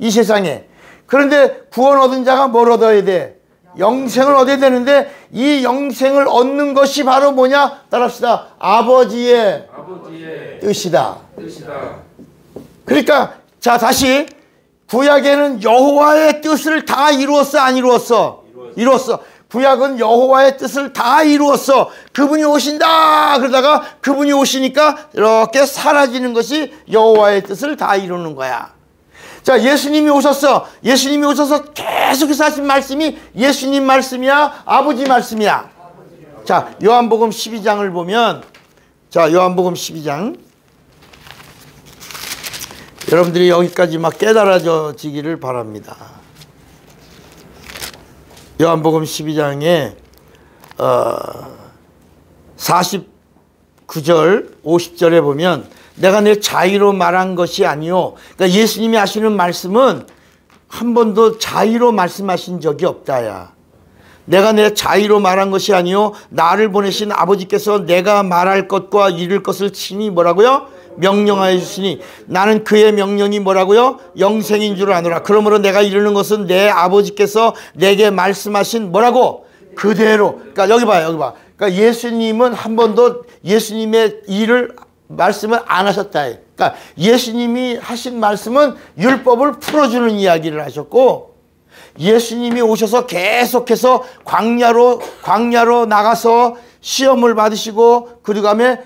이 세상에. 그런데 구원 얻은 자가 뭘 얻어야 돼? 영생을 얻어야 되는데 이 영생을 얻는 것이 바로 뭐냐? 따라합시다. 아버지의 뜻이다. 그러니까 자 다시 구약에는 여호와의 뜻을 다 이루었어 안 이루었어? 이루었어. 구약은 여호와의 뜻을 다 이루었어. 그분이 오신다 그러다가 그분이 오시니까 이렇게 사라지는 것이 여호와의 뜻을 다 이루는 거야. 자, 예수님이 오셨어. 예수님이 오셔서 계속해서 하신 말씀이 예수님 말씀이야 아버지 말씀이야? 자, 요한복음 12장을 보면, 자, 요한복음 12장 여러분들이 여기까지 막 깨달아지기를 바랍니다. 요한복음 12장에 49절 50절에 보면 내가 내 자의로 말한 것이 아니요. 그러니까 예수님이 하시는 말씀은 한 번도 자의로 말씀하신 적이 없다야. 내가 내 자의로 말한 것이 아니요. 나를 보내신 아버지께서 내가 말할 것과 이룰 것을 친히 뭐라고요? 명령하여 주시니 나는 그의 명령이 뭐라고요? 영생인 줄 아노라. 그러므로 내가 이루는 것은 내 아버지께서 내게 말씀하신 뭐라고? 그대로. 그러니까 여기 봐, 여기 봐. 그러니까 예수님은 한 번도 예수님의 일을 말씀을 안 하셨다. 그러니까 예수님이 하신 말씀은 율법을 풀어주는 이야기를 하셨고, 예수님이 오셔서 계속해서 광야로 나가서 시험을 받으시고 그 다음에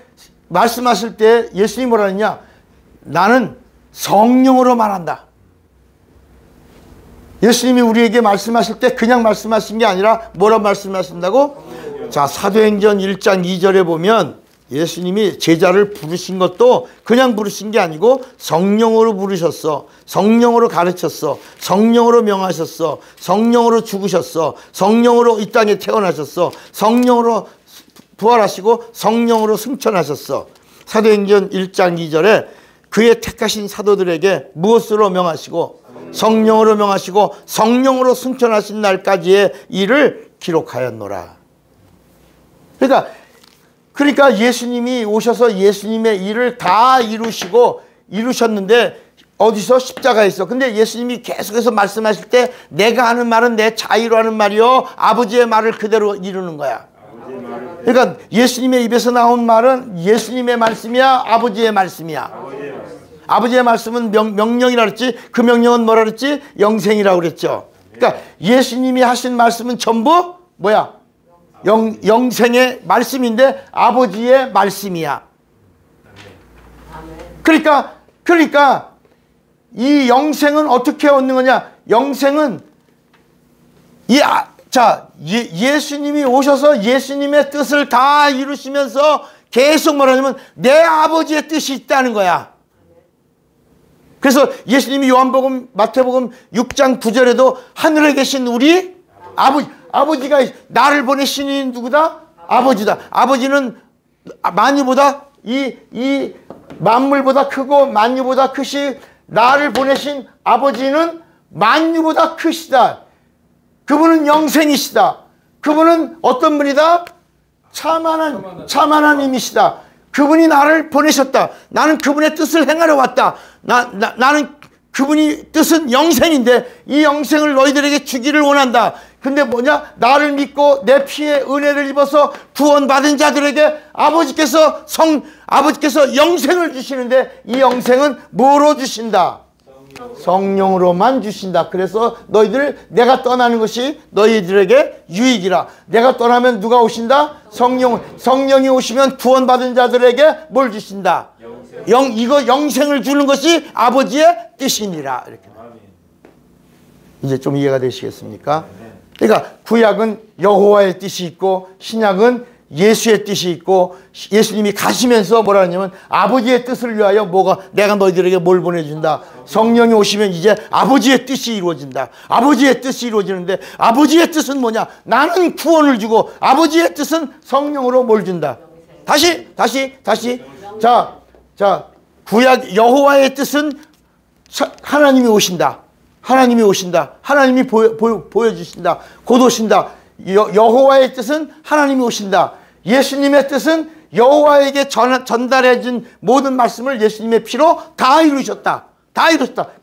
말씀하실 때 예수님이 뭐라 했냐? 나는 성령으로 말한다. 예수님이 우리에게 말씀하실 때 그냥 말씀하신 게 아니라 뭐라 말씀하신다고? 자, 사도행전 1장 2절에 보면 예수님이 제자를 부르신 것도 그냥 부르신 게 아니고 성령으로 부르셨어. 성령으로 가르쳤어. 성령으로 명하셨어. 성령으로 죽으셨어. 성령으로 이 땅에 태어나셨어. 성령으로 부활하시고 성령으로 승천하셨어. 사도행전 1장 2절에 그의 택하신 사도들에게 무엇으로 명하시고 성령으로 명하시고 성령으로 승천하신 날까지의 일을 기록하였노라. 그러니까 예수님이 오셔서 예수님의 일을 다 이루셨는데 어디서? 십자가에서. 근데 예수님이 계속해서 말씀하실 때 내가 하는 말은 내 자의로 하는 말이요 아버지의 말을 그대로 이루는 거야. 그러니까 예수님의 입에서 나온 말은 예수님의 말씀이야 아버지의 말씀이야? 아버지의 말씀은 명령이라 그랬지. 그 명령은 뭐라 그랬지? 영생이라고 그랬죠. 그러니까 예수님이 하신 말씀은 전부 뭐야? 영생의 말씀인데 아버지의 말씀이야. 그러니까 그러니까 이 영생은 어떻게 얻는 거냐? 영생은 예수님이 오셔서 예수님의 뜻을 다 이루시면서 계속 말하자면 내 아버지의 뜻이 있다는 거야. 그래서 예수님이 요한복음, 마태복음 6장 9절에도 하늘에 계신 우리 아버지가 나를 보내신 이는 누구다? 아버지다. 아버지는 만유보다 이 만물보다 크고 만유보다 크시, 나를 보내신 아버지는 만유보다 크시다. 그분은 영생이시다. 그분은 어떤 분이다? 참 하나님이시다. 그분이 나를 보내셨다. 나는 그분의 뜻을 행하러 왔다. 나는 그분이 뜻은 영생인데 이 영생을 너희들에게 주기를 원한다. 근데 뭐냐? 나를 믿고 내 피에 은혜를 입어서 구원받은 자들에게 아버지께서 영생을 주시는데 이 영생은 뭐로 주신다? 성령으로만 주신다. 그래서 내가 떠나는 것이 너희들에게 유익이라. 내가 떠나면 누가 오신다? 성령이 오시면 구원받은 자들에게 뭘 주신다? 영생을 주는 것이 아버지의 뜻이니라. 이렇게. 이제 좀 이해가 되시겠습니까? 그러니까 구약은 여호와의 뜻이 있고 신약은 예수의 뜻이 있고, 예수님이 가시면서 뭐라 하냐면 아버지의 뜻을 위하여 내가 너희들에게 뭘 보내준다? 성령이 오시면 이제 아버지의 뜻이 이루어진다. 아버지의 뜻이 이루어지는데 아버지의 뜻은 뭐냐? 나는 구원을 주고 아버지의 뜻은 성령으로 뭘 준다? 다시. 자, 구약 여호와의 뜻은 하나님이 오신다. 하나님이 보여주신다. 곧 오신다. 여호와의 뜻은 하나님이 오신다. 예수님의 뜻은 여호와에게 전달해준 모든 말씀을 예수님의 피로 다 이루셨다.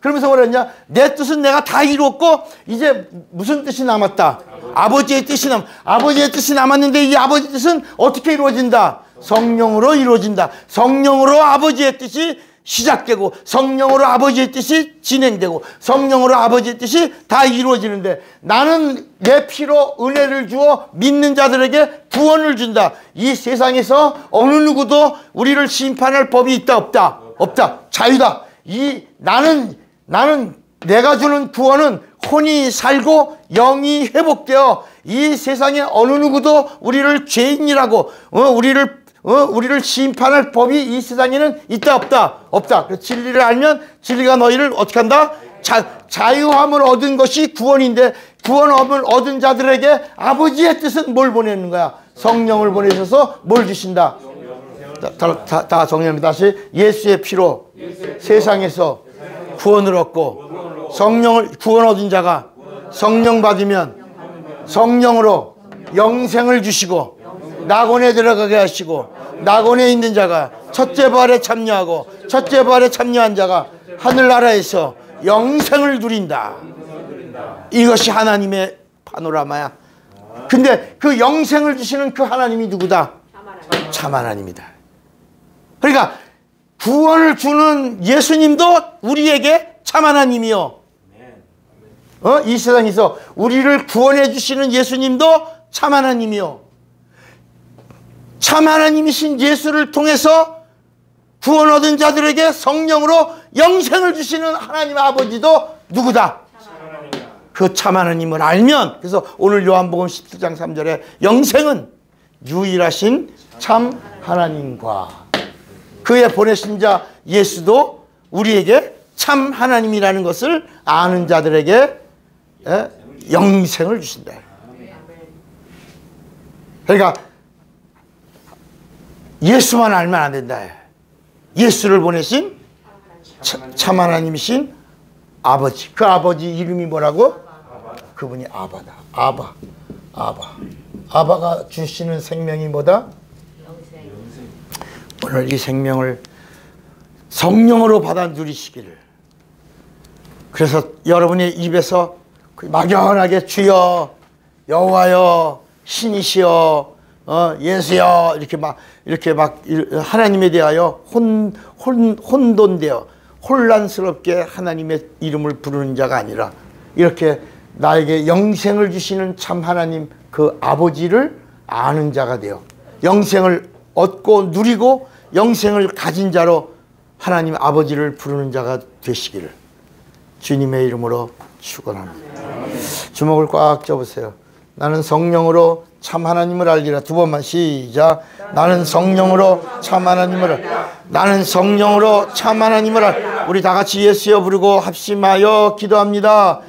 그러면서 뭐랬냐? 내 뜻은 내가 다 이루었고 이제 무슨 뜻이 남았다? 아버지의 뜻이 남았는데 이 아버지 뜻은 어떻게 이루어진다? 성령으로 이루어진다. 성령으로 아버지의 뜻이 시작되고 성령으로 아버지의 뜻이 진행되고 성령으로 아버지의 뜻이 다 이루어지는데 나는 내 피로 은혜를 주어 믿는 자들에게 구원을 준다. 이 세상에서 어느 누구도 우리를 심판할 법이 있다 없다. 자유다. 나는 내가 주는 구원은 혼이 살고 영이 회복되어 이 세상에 어느 누구도 우리를 죄인이라고 우리를 심판할 법이 이 세상에는 있다 없다. 그래서 진리를 알면 진리가 너희를 어떻게 한다? 자유함을 얻은 것이 구원인데 구원함을 얻은 자들에게 아버지의 뜻은 뭘 보내는 거야? 성령을 보내셔서 뭘 주신다? 다 정리합니다. 다시. 예수의 피로 세상에서 구원을 얻고 구원 얻은 자가 성령 받으면 성령으로 영생을 주시고 낙원에 들어가게 하시고 낙원에 있는 자가 첫째 부활에 참여하고 첫째 부활에 참여한 자가 하늘나라에서 영생을 누린다. 이것이 하나님의 파노라마야. 근데 그 영생을 주시는 그 하나님이 누구다? 참 하나님이다. 그러니까 구원을 주는 예수님도 우리에게 참 하나님이요. 이 세상에서 우리를 구원해 주시는 예수님도 참 하나님이요. 참 하나님이신 예수를 통해서 구원 얻은 자들에게 성령으로 영생을 주시는 하나님 아버지도 누구다? 그 참 하나님을 알면, 그래서 오늘 요한복음 17장 3절에 영생은 유일하신 참 하나님과 그의 보내신 자 예수도 우리에게 참 하나님이라는 것을 아는 자들에게 영생을 주신다. 그러니까 예수만 알면 안 된다. 예수를 보내신 참 하나님이신 아버지. 그 아버지 이름이 뭐라고? 그분이 아바다. 아바가 주시는 생명이 뭐다? 오늘 이 생명을 성령으로 받아 누리시기를. 그래서 여러분의 입에서 막연하게 주여, 여호와여, 신이시여, 예수여 이렇게 막 하나님에 대하여 혼돈되어 혼란스럽게 하나님의 이름을 부르는 자가 아니라 이렇게 나에게 영생을 주시는 참 하나님 그 아버지를 아는 자가 되어 영생을 얻고 누리고 영생을 가진 자로 하나님 아버지를 부르는 자가 되시기를 주님의 이름으로 축원합니다. 주먹을 꽉 쥐어보세요. 나는 성령으로 참 하나님을 알리라. 두 번만 시작. 나는 성령으로 참 하나님을 알리라. 나는 성령으로 참 하나님을 알리라. 우리 다 같이 예수여 부르고 합심하여 기도합니다.